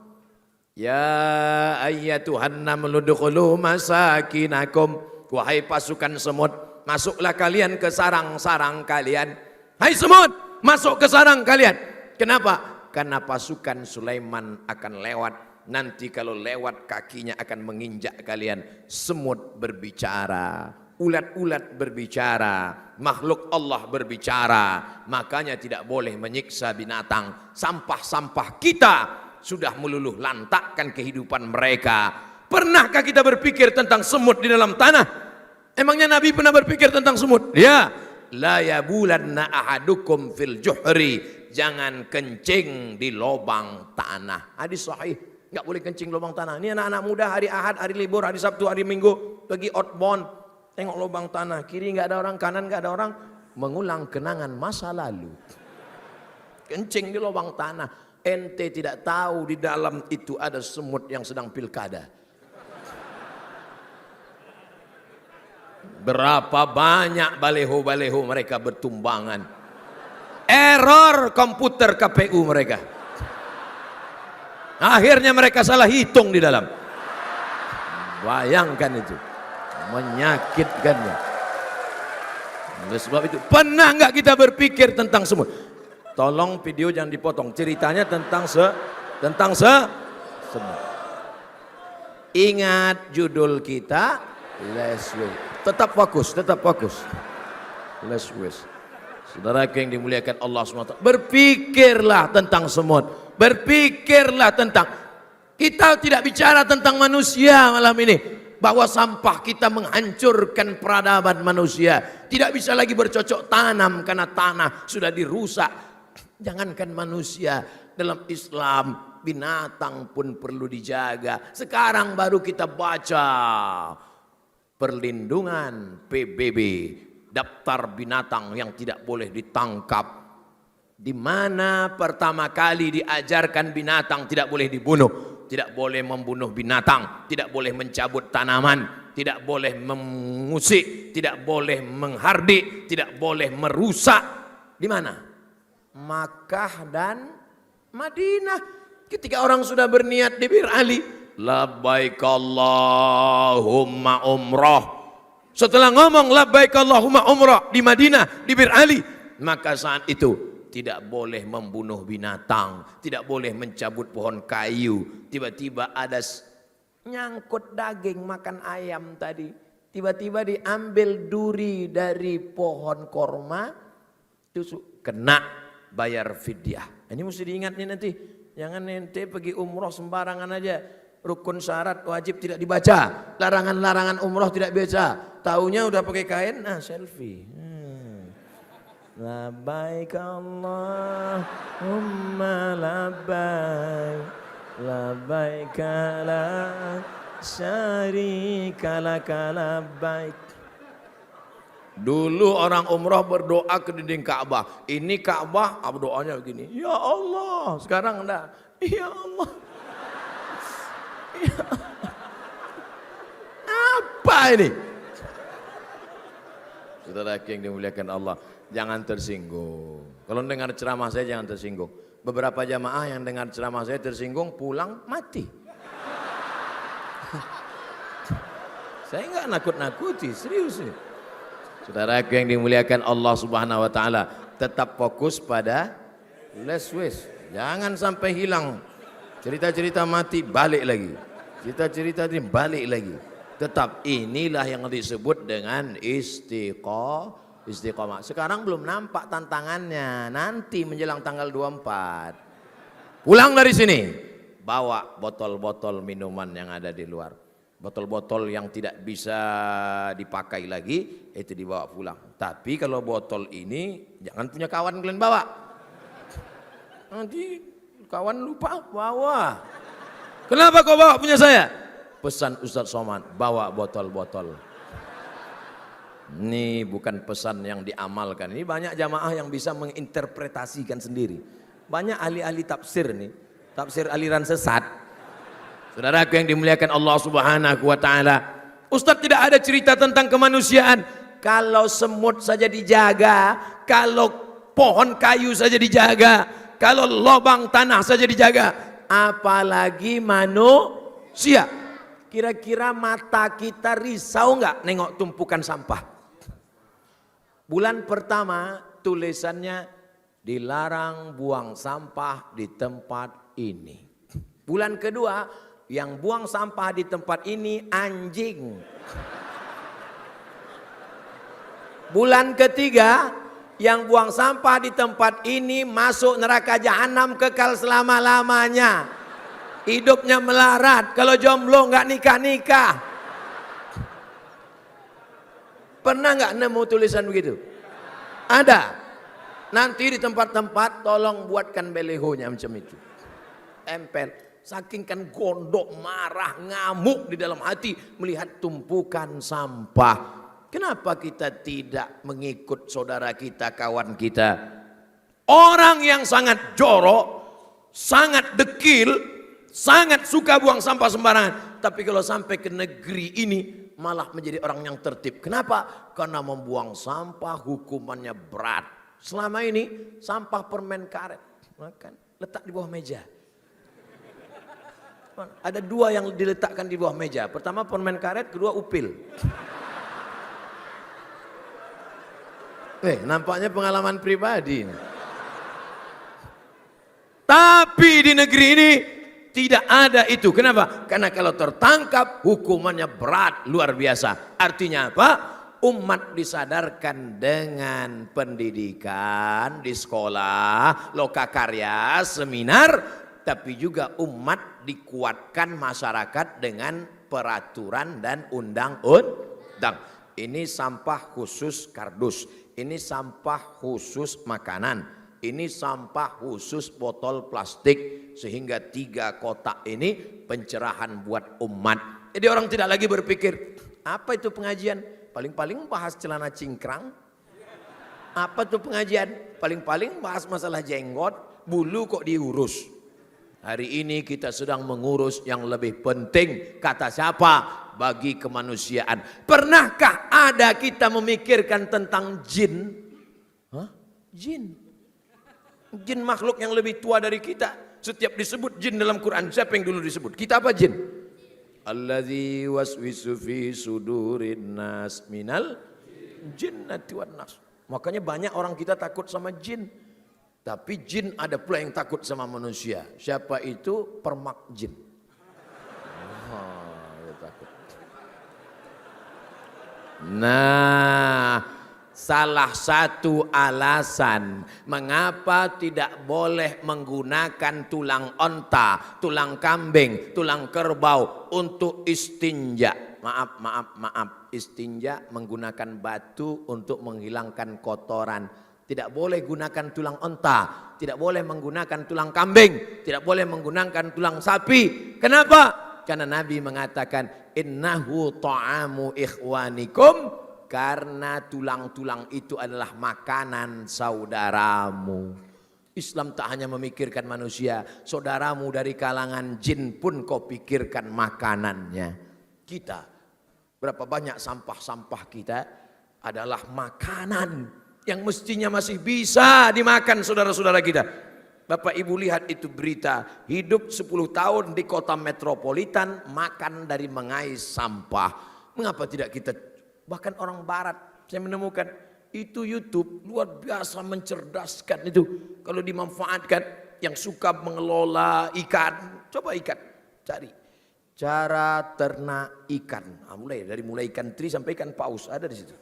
Ya ayyatuhan namlu dukhulu masakinakum. Wahai pasukan semut, masuklah kalian ke sarang-sarang kalian. Hai semut, masuk ke sarang kalian. Kenapa? Karena pasukan Sulaiman akan lewat. Nanti kalau lewat kakinya akan menginjak kalian. Semut berbicara, ulat-ulat berbicara, makhluk Allah berbicara. Makanya tidak boleh menyiksa binatang. Sampah-sampah kita sudah meluluh lantakkan kehidupan mereka. Pernahkah kita berpikir tentang semut di dalam tanah? Emangnya Nabi pernah berpikir tentang semut? Ya. La yabulanna ahadukum fil juhri. Jangan kencing di lubang tanah. Hadis sahih. Enggak boleh kencing lubang tanah. Ini anak-anak muda hari Ahad, hari libur, hari Sabtu, hari Minggu pergi outbound, tengok lubang tanah. Kiri enggak ada orang, kanan enggak ada orang. Mengulang kenangan masa lalu. Kencing di lubang tanah. Ente tidak tahu di dalam itu ada semut yang sedang pilkada. Berapa banyak baleho-baleho mereka bertumbangan. Error komputer KPU mereka. Akhirnya mereka salah hitung di dalam. Bayangkan itu. Menyakitkan. Oleh sebab itu, pernah nggak kita berpikir tentang semut? Tolong video jangan dipotong. Ceritanya tentang semut. Ingat judul kita, let's wait. Tetap fokus, tetap fokus. Les wis. Saudara yang dimuliakan Allah SWT, berpikirlah tentang semut, berpikirlah tentang, kita tidak bicara tentang manusia malam ini, bahwa sampah kita menghancurkan peradaban manusia, tidak bisa lagi bercocok tanam karena tanah sudah dirusak. Jangankan manusia, dalam Islam binatang pun perlu dijaga. Sekarang baru kita baca perlindungan PBB, daftar binatang yang tidak boleh ditangkap, di mana pertama kali diajarkan binatang tidak boleh dibunuh, tidak boleh membunuh binatang, tidak boleh mencabut tanaman, tidak boleh mengusik, tidak boleh menghardik, tidak boleh merusak. Di mana? Makkah dan Madinah. Ketika orang sudah berniat di Bir Ali, labbaik Allahumma umrah. Setelah ngomong labbaik Allahumma umrah di Madinah, di Bir Ali, maka saat itu tidak boleh membunuh binatang, tidak boleh mencabut pohon kayu. Tiba-tiba ada nyangkut daging makan ayam tadi, tiba-tiba diambil duri dari pohon korma, tusuk, kena bayar fidyah. Ini mesti diingat nih nanti, jangan ente pergi umroh sembarangan aja. Rukun syarat wajib tidak dibaca, larangan-larangan umroh tidak baca, taunya udah pakai kain, nah selfie. Labbaik Allahumma labbaik, labbaik la syarika laka labbaik. Dulu orang umroh berdoa ke dinding Ka'bah. Ini Ka'bah, doanya begini, ya Allah. Sekarang enggak, ya Allah. Apa ini? Saudara yang dimuliakan Allah, jangan tersinggung. Kalau dengar ceramah saya jangan tersinggung. Beberapa jamaah yang dengar ceramah saya tersinggung, pulang mati. Saya enggak nakut-nakuti, serius nih. Saudara yang dimuliakan Allah Subhanahu wa taala, tetap fokus pada les wis. Jangan sampai hilang. Cerita-cerita mati balik lagi. Cerita-cerita ini balik lagi. Tetap inilah yang disebut dengan istiqomah. Sekarang belum nampak tantangannya. Nanti menjelang tanggal 24. Pulang dari sini, bawa botol-botol minuman yang ada di luar. Botol-botol yang tidak bisa dipakai lagi, itu dibawa pulang. Tapi kalau botol ini jangan punya kawan kalian bawa. Nanti kawan lupa bawa. Kenapa kau bawa punya saya? Pesan Ustadz Somad, bawa botol-botol. Ini bukan pesan yang diamalkan. Ini banyak jamaah yang bisa menginterpretasikan sendiri. Banyak ahli-ahli tafsir nih, tafsir aliran sesat. Saudaraku yang dimuliakan Allah Subhanahu wa taala, Ustadz tidak ada cerita tentang kemanusiaan. Kalau semut saja dijaga, kalau pohon kayu saja dijaga, kalau lubang tanah saja dijaga, apalagi manusia. Kira-kira mata kita risau nggak nengok tumpukan sampah? Bulan pertama tulisannya dilarang buang sampah di tempat ini. Bulan kedua, yang buang sampah di tempat ini anjing. Bulan ketiga, yang buang sampah di tempat ini masuk neraka jahanam kekal selama-lamanya. Hidupnya melarat, kalau jomblo nggak nikah-nikah. Pernah nggak nemu tulisan begitu? Ada. Nanti di tempat-tempat tolong buatkan belehonya macam itu. Tempel. Saking kan gondok, marah, ngamuk di dalam hati melihat tumpukan sampah. Kenapa kita tidak mengikut saudara kita, kawan kita? Orang yang sangat jorok, sangat dekil, sangat suka buang sampah sembarangan. Tapi kalau sampai ke negeri ini malah menjadi orang yang tertib. Kenapa? Karena membuang sampah hukumannya berat. Selama ini sampah permen karet, makan, letak di bawah meja. Ada dua yang diletakkan di bawah meja. Pertama permen karet, kedua upil. Nampaknya pengalaman pribadi. Tapi di negeri ini tidak ada itu. Kenapa? Karena kalau tertangkap hukumannya berat, luar biasa. Artinya apa? Umat disadarkan dengan pendidikan di sekolah, lokakarya, seminar, tapi juga umat dikuatkan masyarakat dengan peraturan dan undang-undang. Ini sampah khusus kardus, ini sampah khusus makanan, ini sampah khusus botol plastik, sehingga 3 kotak ini pencerahan buat umat. Jadi orang tidak lagi berpikir, apa itu pengajian? Paling-paling bahas celana cingkrang. Apa tuh pengajian? Paling-paling bahas masalah jenggot, bulu kok diurus. Hari ini kita sedang mengurus yang lebih penting. Kata siapa? Bagi kemanusiaan. Pernahkah ada kita memikirkan tentang jin? Hah? Jin? Jin makhluk yang lebih tua dari kita. Setiap disebut jin dalam Quran, siapa yang dulu disebut? Kita apa jin? Alladzi waswisu fi sudurin nas minal jinnati wan nas. Makanya banyak orang kita takut sama jin. Tapi jin ada pula yang takut sama manusia. Siapa itu? Permak jin. Dia takut. Nah, salah satu alasan mengapa tidak boleh menggunakan tulang onta, tulang kambing, tulang kerbau untuk istinja. Maaf, istinja menggunakan batu untuk menghilangkan kotoran. Tidak boleh gunakan tulang onta, tidak boleh menggunakan tulang kambing, tidak boleh menggunakan tulang sapi. Kenapa? Karena Nabi mengatakan, innahu ta'amu ikhwanikum. Karena tulang-tulang itu adalah makanan saudaramu. Islam tak hanya memikirkan manusia, saudaramu dari kalangan jin pun kau pikirkan makanannya. Kita, berapa banyak sampah-sampah kita adalah makanan yang mestinya masih bisa dimakan saudara-saudara kita. Bapak Ibu lihat itu berita, hidup 10 tahun di kota metropolitan makan dari mengais sampah. Mengapa tidak kita? Bahkan orang barat, saya menemukan itu YouTube luar biasa mencerdaskan itu. Kalau dimanfaatkan, yang suka mengelola ikan, coba ikan, cari cara ternak ikan. Mulai ikan teri sampai ikan paus ada di situ.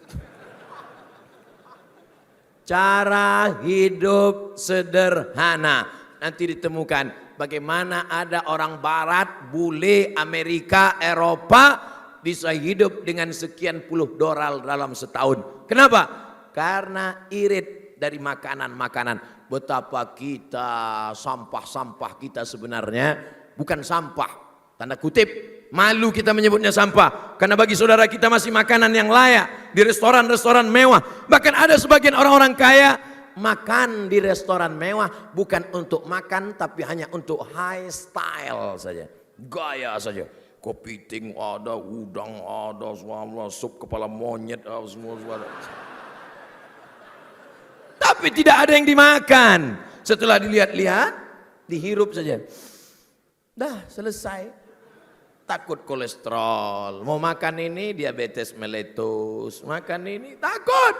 Cara hidup sederhana, nanti ditemukan bagaimana ada orang barat, bule, Amerika, Eropa bisa hidup dengan sekian puluh $, dalam setahun. Kenapa? Karena irit dari makanan-makanan. Betapa kita, sampah-sampah kita sebenarnya bukan sampah. Tanda kutip, malu kita menyebutnya sampah. Karena bagi saudara kita masih makanan yang layak. Di restoran-restoran mewah. Bahkan ada sebagian orang-orang kaya makan di restoran mewah bukan untuk makan, tapi hanya untuk high style saja. Gaya saja. Kepiting ada, udang ada, semua sup kepala monyet semua ada. Tapi tidak ada yang dimakan. Setelah dilihat-lihat, dihirup saja. Dah selesai. Takut kolesterol. Mau makan ini diabetes meletus. Makan ini takut.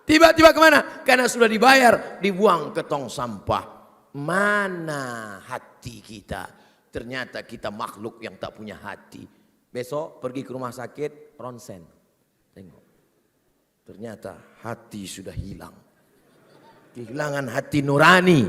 Tiba-tiba kemana? Karena sudah dibayar, dibuang ke tong sampah. Mana hati kita? Ternyata kita makhluk yang tak punya hati. Besok pergi ke rumah sakit, ronsen. Tengok. Ternyata hati sudah hilang. Kehilangan hati nurani.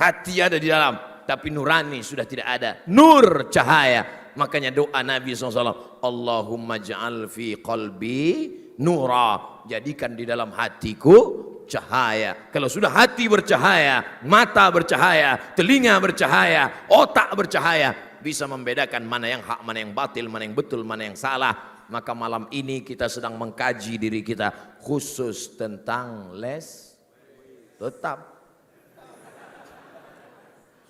Hati ada di dalam, tapi nurani sudah tidak ada. Nur cahaya. Makanya doa Nabi SAW. Allahumma ja'al fi qalbi nura. Jadikan di dalam hatiku cahaya. Kalau sudah hati bercahaya, mata bercahaya, telinga bercahaya, otak bercahaya, bisa membedakan mana yang hak, mana yang batil, mana yang betul, mana yang salah. Maka malam ini kita sedang mengkaji diri kita khusus tentang les tetap.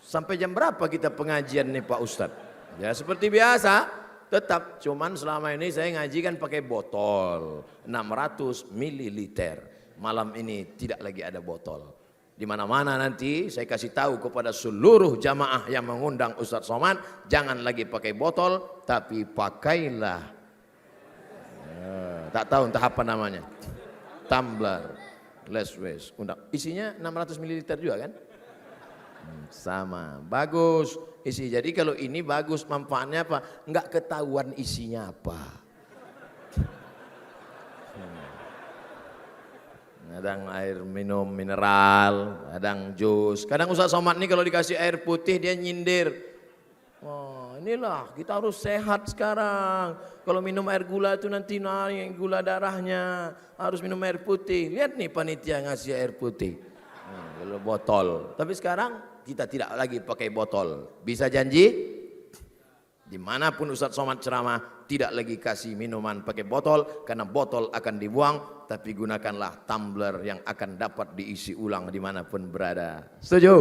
Sampai jam berapa kita pengajian nih Pak Ustadz? Ya seperti biasa, tetap. Cuman selama ini saya ngaji kan pakai botol 600 ml. Malam ini tidak lagi ada botol. Di mana-mana nanti saya kasih tahu kepada seluruh jamaah yang mengundang Ustadz Somad, jangan lagi pakai botol, tapi pakailah. Tak tahu entah apa namanya. Tumbler, glassware. Isinya 600 ml juga kan? Sama, bagus isi. Jadi kalau ini bagus, manfaatnya apa? Enggak ketahuan isinya apa. Kadang air minum mineral, kadang jus. Kadang Ustaz Somad nih kalau dikasih air putih dia nyindir. Wah, inilah kita harus sehat sekarang. Kalau minum air gula itu nanti naik gula darahnya. Harus minum air putih. Lihat nih panitia ngasih air putih. Kalau botol. Tapi sekarang kita tidak lagi pakai botol. Bisa janji? Dimanapun Ustadz Somad ceramah tidak lagi kasih minuman pakai botol, karena botol akan dibuang, tapi gunakanlah tumbler yang akan dapat diisi ulang dimanapun berada. Setuju?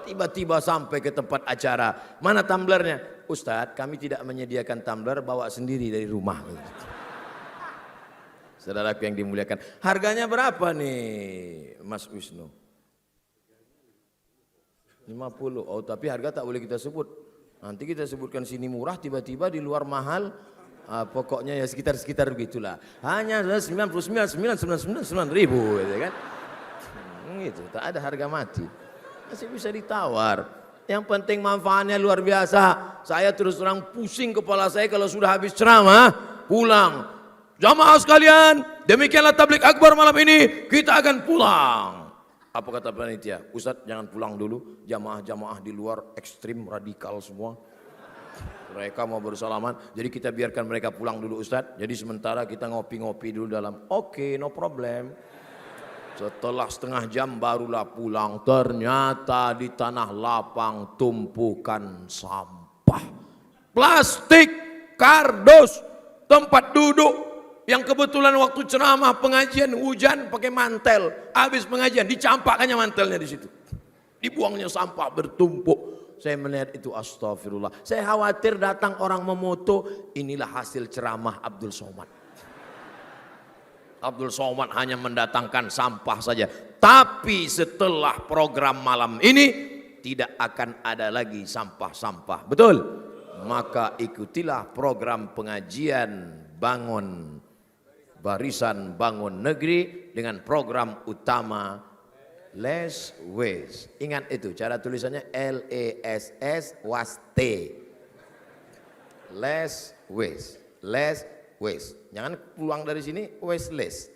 Tiba-tiba sampai ke tempat acara, mana tumblernya? Ustadz, kami tidak menyediakan tumbler, bawa sendiri dari rumah. Saudaraku yang dimuliakan, harganya berapa nih Mas Wisnu? 50. Oh, tapi harga tak boleh kita sebut. Nanti kita sebutkan sini murah, tiba-tiba di luar mahal. Pokoknya ya sekitar begitulah. Hanya 99.999 ribu, gitu kan? Gitu, tak ada harga mati. Masih bisa ditawar. Yang penting manfaatnya luar biasa. Saya terus terang pusing kepala saya kalau sudah habis ceramah, pulang. Jamaah sekalian, demikianlah tabligh akbar malam ini. Kita akan pulang. Apa kata panitia? Ustadz jangan pulang dulu, jamaah-jamaah di luar ekstrim radikal semua. Mereka mau bersalaman, jadi kita biarkan mereka pulang dulu Ustadz. Jadi sementara kita ngopi-ngopi dulu dalam. Oke, no problem. Setelah setengah jam barulah pulang. Ternyata di tanah lapang tumpukan sampah. Plastik, kardus, tempat duduk. Yang kebetulan waktu ceramah pengajian hujan pakai mantel, habis pengajian dicampakkannya mantelnya di situ, dibuangnya sampah bertumpuk. Saya melihat itu astagfirullah. Saya khawatir datang orang memoto, inilah hasil ceramah Abdul Somad. Abdul Somad hanya mendatangkan sampah saja, tapi setelah program malam ini tidak akan ada lagi sampah-sampah. Betul? Maka ikutilah program pengajian bangun Barisan Bangun Negeri dengan program utama Less Waste. Ingat itu cara tulisannya LESS WAST. Less Waste, Less Waste. Jangan pulang dari sini wasteless.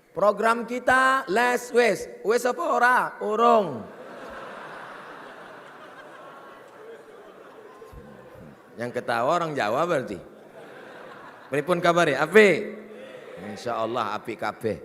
Program kita Less Waste. Waste apa ora? Urung. Yang ketawa orang Jawa berarti. Pripun kabare? Apik. Insyaallah apik kabeh.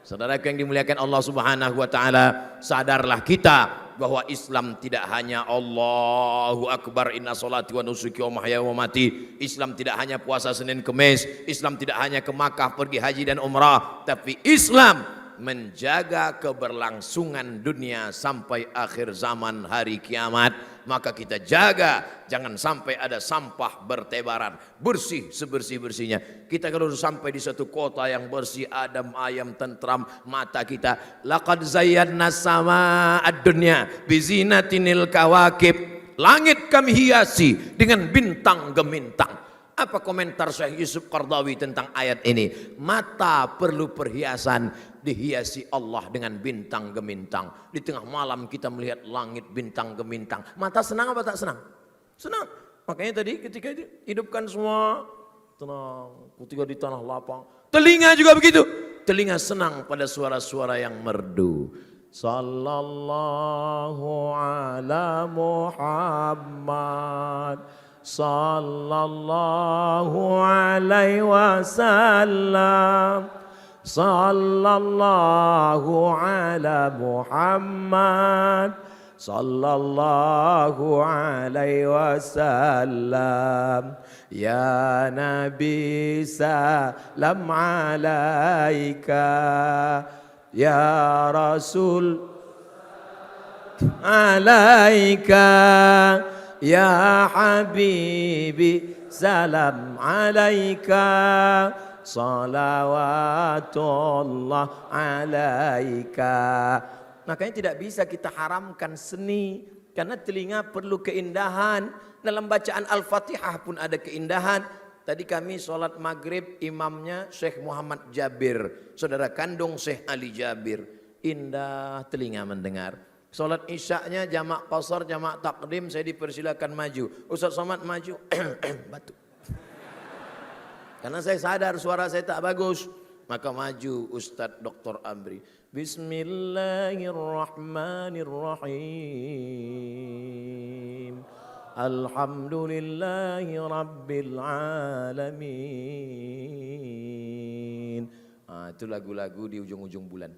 Saudaraku yang dimuliakan Allah Subhanahu wa taala, sadarlah kita bahwa Islam tidak hanya Allahu Akbar inna sholati wa nusuki wa mahyaya wa mati. Islam tidak hanya puasa Senin Kemis, Islam tidak hanya ke Makkah pergi haji dan umrah, tapi Islam menjaga keberlangsungan dunia sampai akhir zaman hari kiamat. Maka kita jaga jangan sampai ada sampah bertebaran, bersih sebersih-bersihnya. Kita kalau sampai di suatu kota yang bersih, adem, ayem, tentram, mata kita laqad zayyana sama ad-dunya bizinatinil kawakib. Langit kami hiasi dengan bintang gemintang. Apa komentar Syekh Yusuf Qardawi tentang ayat ini? Mata perlu perhiasan, dihiasi Allah dengan bintang gemintang. Di tengah malam kita melihat langit bintang gemintang. Mata senang apa tak senang? Senang. Makanya tadi ketika hidupkan semua tenang, ketika di tanah lapang. Telinga juga begitu. Telinga senang pada suara-suara yang merdu. Sallallahu ala Muhammad. Sallallahu alaihi wasallam. Sallallahu ala Muhammad. Sallallahu alaihi wasallam. Ya Nabi salam alaika. Ya Rasul alaika. Ya Habibi salam alaika. Salawatullah alaika. Makanya tidak bisa kita haramkan seni, karena telinga perlu keindahan. Dalam bacaan Al-Fatihah pun ada keindahan. Tadi kami sholat maghrib, imamnya Syekh Muhammad Jabir, saudara kandung Syekh Ali Jabir. Indah telinga mendengar. Sholat isyaknya jamak qasar, jamak takdim, saya dipersilakan maju. Ustaz Somad maju, batuk. Karena saya sadar suara saya tak bagus. Maka maju Ustadz Dr. Amri. Bismillahirrahmanirrahim. Alhamdulillahi Rabbil Alamin. Itu lagu-lagu di ujung-ujung bulan.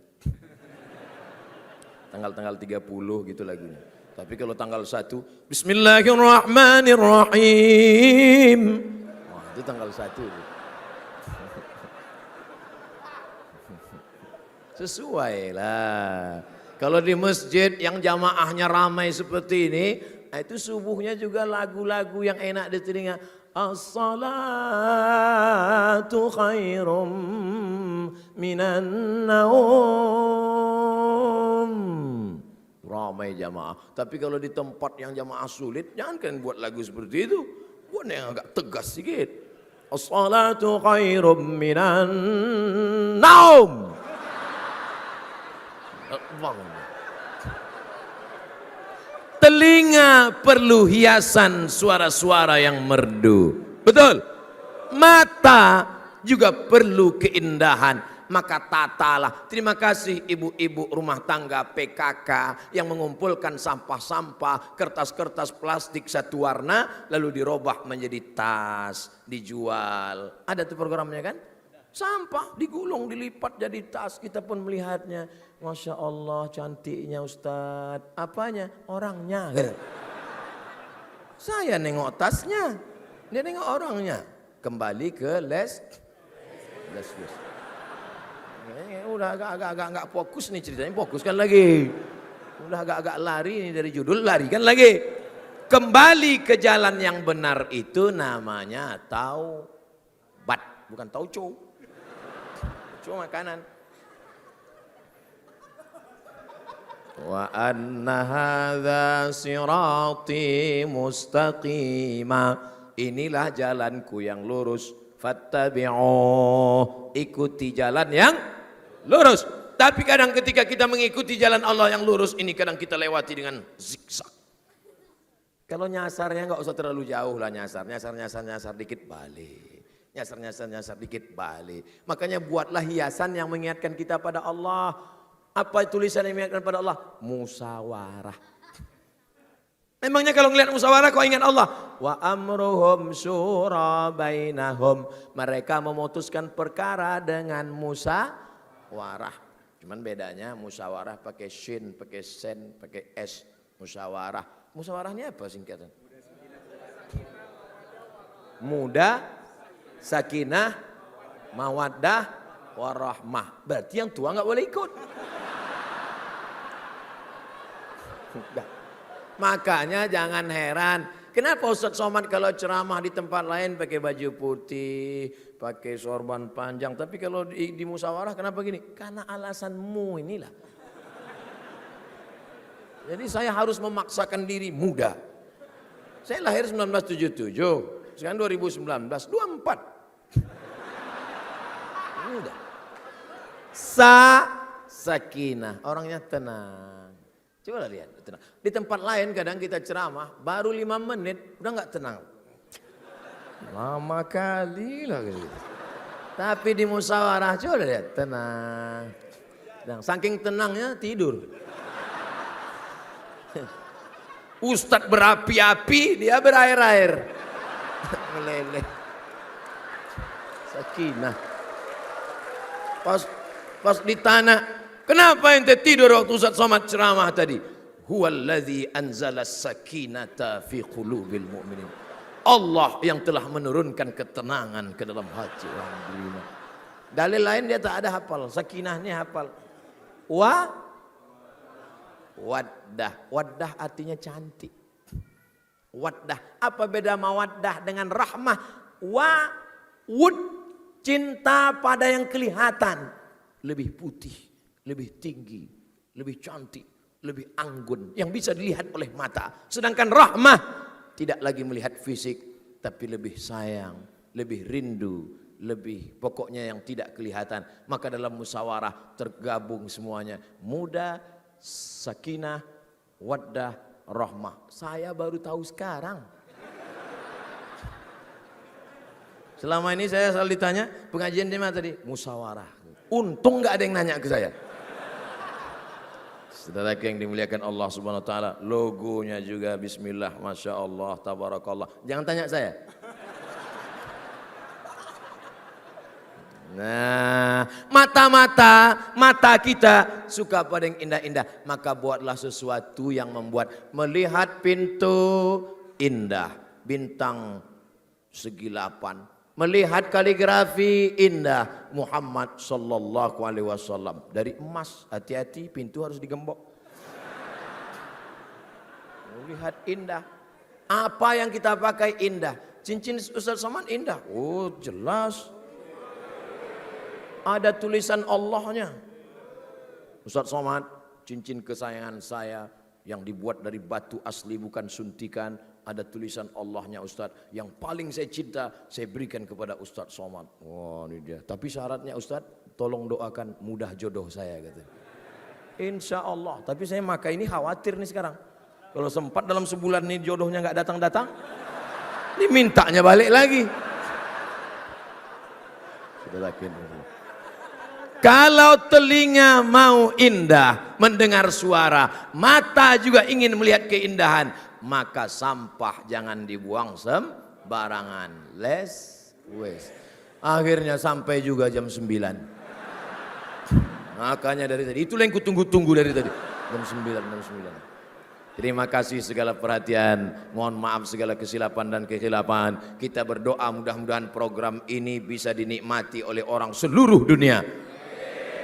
Tanggal-tanggal 30 gitu lagunya. Tapi kalau tanggal 1, Bismillahirrahmanirrahim. Itu tanggal 1. Sesuai lah. Kalau di masjid yang jamaahnya ramai seperti ini, itu subuhnya juga lagu-lagu yang enak di telinga. As-salatu khairum minan naum. Ramai jamaah. Tapi kalau di tempat yang jamaah sulit, jangan kalian buat lagu seperti itu. Buat yang agak tegas sedikit. As-salatu khairum minan naum. Telinga perlu hiasan suara-suara yang merdu. Betul. Mata juga perlu keindahan. Maka tatalah. Terima kasih ibu-ibu rumah tangga PKK yang mengumpulkan sampah-sampah, kertas-kertas plastik satu warna, lalu dirubah menjadi tas, dijual. Ada tuh programnya kan? Sampah digulung, dilipat jadi tas, kita pun melihatnya. Masya Allah cantiknya Ustadz. Apanya? Orangnya. Saya nengok tasnya, dia nengok orangnya. Kembali ke les. Udah agak-agak nggak fokus nih ceritanya, fokuskan lagi. Udah agak-agak lari nih dari judul, larikan lagi. Kembali ke jalan yang benar itu namanya taubat, bukan tauco. Cuma makanan. Wa anna hadza sirati mustaqima. Inilah jalanku yang lurus. Fattabi'u. Ikuti jalan yang lurus. Tapi kadang ketika kita mengikuti jalan Allah yang lurus, ini kadang kita lewati dengan zigzag. Kalau nyasarnya nggak usah terlalu jauh lah nyasar dikit balik. Nyasar dikit balik. Makanya buatlah hiasan yang mengingatkan kita pada Allah. Apa tulisan yang mengingatkan pada Allah? Musyawarah. Memangnya kalau ngelihat musyawarah kok ingat Allah? Wa amruhum syura bainahum. Mereka memutuskan perkara dengan musyawarah. Cuman bedanya musyawarah pakai shin, pakai sen, pakai s. Musyawarah. Musyawarahnya apa singkatan? Muda, sakinah, mawaddah, warahmah. Berarti yang tua nggak boleh ikut. Makanya jangan heran. Kenapa Ustadz Somad kalau ceramah di tempat lain pakai baju putih, pakai sorban panjang. Tapi kalau di musyawarah kenapa gini? Karena alasanmu inilah. Jadi saya harus memaksakan diri muda. Saya lahir 1977. Sekarang 2019, 24. Udah. Sakinah, orangnya tenang. Coba lihat, tenang. Di tempat lain kadang kita ceramah, baru 5 menit, udah nggak tenang. Lama kali lah gitu. Tapi di musyawarah, coba lihat, tenang. Saking tenangnya tidur. Ustadz berapi-api, dia berair-air. Meleleh. Sakinah. Pas ditanya, kenapa ente tidur waktu Ustadz Somad ceramah tadi? Huwallazi anzala sakinata fi qulubil mu'minin. Allah yang telah menurunkan ketenangan ke dalam hati orang beriman. Dalil lain dia tak ada hafal, sakinahnya hafal. Waddah. Waddah artinya cantik. Waddah. Apa beda mawaddah dengan rahmah? Wud, cinta pada yang kelihatan. Lebih putih, lebih tinggi, lebih cantik, lebih anggun. Yang bisa dilihat oleh mata. Sedangkan rahmah tidak lagi melihat fisik, tapi lebih sayang, lebih rindu, lebih pokoknya yang tidak kelihatan. Maka dalam musyawarah tergabung semuanya. Muda, sakinah, waddah, rahmah. Saya baru tahu sekarang. Selama ini saya selalu ditanya, pengajian di mana tadi? Musyawarah. Untung nggak ada yang nanya ke saya. Saudaraku yang dimuliakan Allah Subhanahu wa taala, logonya juga bismillah, masya Allah, tabarakallah. Jangan tanya saya. Nah, mata kita suka pada yang indah-indah, maka buatlah sesuatu yang membuat melihat pintu indah, bintang segi 8, melihat kaligrafi indah Muhammad sallallahu alaihi wasallam dari emas. Hati-hati, pintu harus digembok. Melihat indah. Apa yang kita pakai indah. Cincin Ustaz Somad indah. Oh, jelas. Ada tulisan Allahnya. Ustaz Somad, cincin kesayangan saya yang dibuat dari batu asli bukan suntikan, ada tulisan Allahnya Ustaz. Yang paling saya cinta, saya berikan kepada Ustaz Somad. Wah, ini dia. Tapi syaratnya Ustaz, tolong doakan mudah jodoh saya, kata. Insya Allah. Tapi saya maka ini khawatir nih sekarang. Kalau sempat dalam sebulan ini jodohnya nggak datang-datang, ini mintanya balik lagi. Sudah yakin. Kalau telinga mau indah, mendengar suara, mata juga ingin melihat keindahan, maka sampah jangan dibuang sembarangan. Wes. Akhirnya sampai juga jam 9. Makanya dari tadi, itulah yang kutunggu-tunggu dari tadi. Jam 9. Terima kasih segala perhatian, mohon maaf segala kesilapan dan kekhilafan. Kita berdoa mudah-mudahan program ini bisa dinikmati oleh orang seluruh dunia.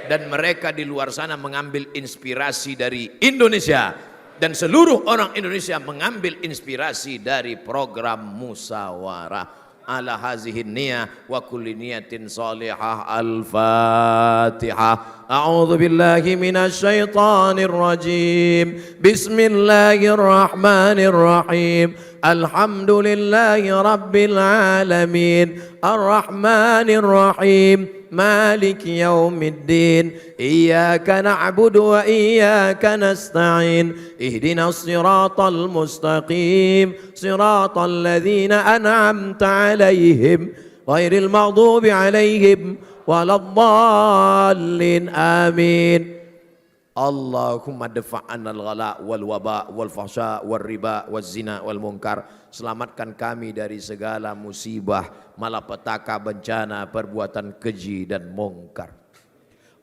Dan mereka di luar sana mengambil inspirasi dari Indonesia. Dan seluruh orang Indonesia mengambil inspirasi dari program Musawarah. Ala hazihin niyah wa kulli niyatin salihah. Al-Fatihah. A'udzu billahi minasy syaithanir rajim. Bismillahirrahmanirrahim. Alhamdulillahi rabbil alamin. Arrahmanir rahim. مالك يوم الدين إياك نعبد وإياك نستعين اهدنا الصراط المستقيم صراط الذين أنعمت عليهم غير المغضوب عليهم ولا الضالين آمين Allahumma dafa'anna al-ghala wal waba wal fahsya wal riba wal zina wal munkar. Selamatkan kami dari segala musibah, malapetaka, bencana, perbuatan keji dan munkar.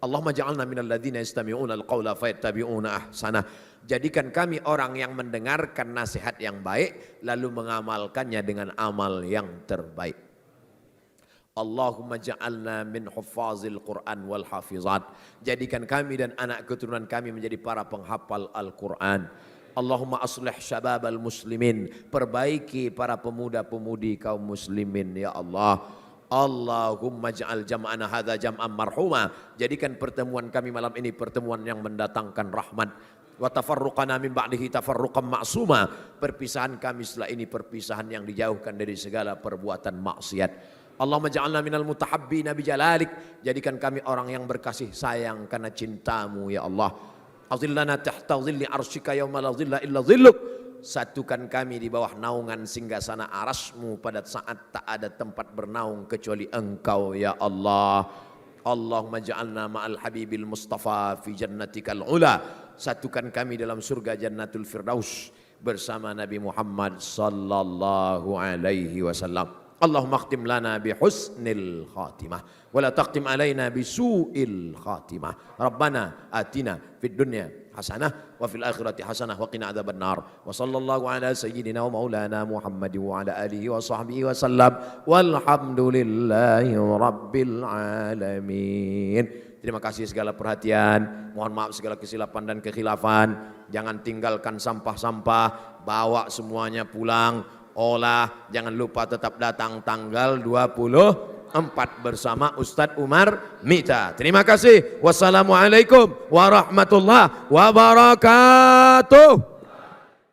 Allahumma ja'alna minal ladzina yastami'una al-qawla fayattabi'una ahsanah. Jadikan kami orang yang mendengarkan nasihat yang baik lalu mengamalkannya dengan amal yang terbaik. Allahumma ja'alna min huffazil Qur'an wal hafizat. Jadikan kami dan anak keturunan kami menjadi para penghafal Al-Qur'an. Allahumma aslih syababal muslimin. Perbaiki para pemuda-pemudi kaum muslimin ya Allah. Allahumma ja'al jam'ana hadza jam'an marhuma. Jadikan pertemuan kami malam ini pertemuan yang mendatangkan rahmat. Wa tafarruqana min ba'dihi tafarruqan ma'suma. Perpisahan kami setelah ini perpisahan yang dijauhkan dari segala perbuatan maksiat. Allahumma ja'alna minal mutahabbina bijalalik. Jadikan kami orang yang berkasih sayang karena cintamu ya Allah. Azillana tahta zilli arsyika yawma la zilla illa zilluk. Satukan kami di bawah naungan singgasana arasmu pada saat tak ada tempat bernaung kecuali engkau ya Allah. Allahumma ja'alna ma'al habibil mustafa fi jannatikal ula. Satukan kami dalam surga jannatul firdaus bersama Nabi Muhammad sallallahu alaihi wasallam. Allahumma akhtim lana bihusnil khatimah wa la taqtim alaina bisu'il khatimah. Rabbana atina fid dunya hasanah wa fil akhirati hasanah wa qina adzaban nar. Wa sallallahu ala sayyidina wa maulana Muhammad wa ala alihi wa sahbihi wa sallam. Walhamdulillahi rabbil alamin. Terima kasih segala perhatian. Mohon maaf segala kesilapan dan kekhilafan. Jangan tinggalkan sampah-sampah, bawa semuanya pulang. Olah, jangan lupa tetap datang tanggal 24 bersama Ustadz Umar Mita. Terima kasih. Wassalamualaikum warahmatullahi wabarakatuh.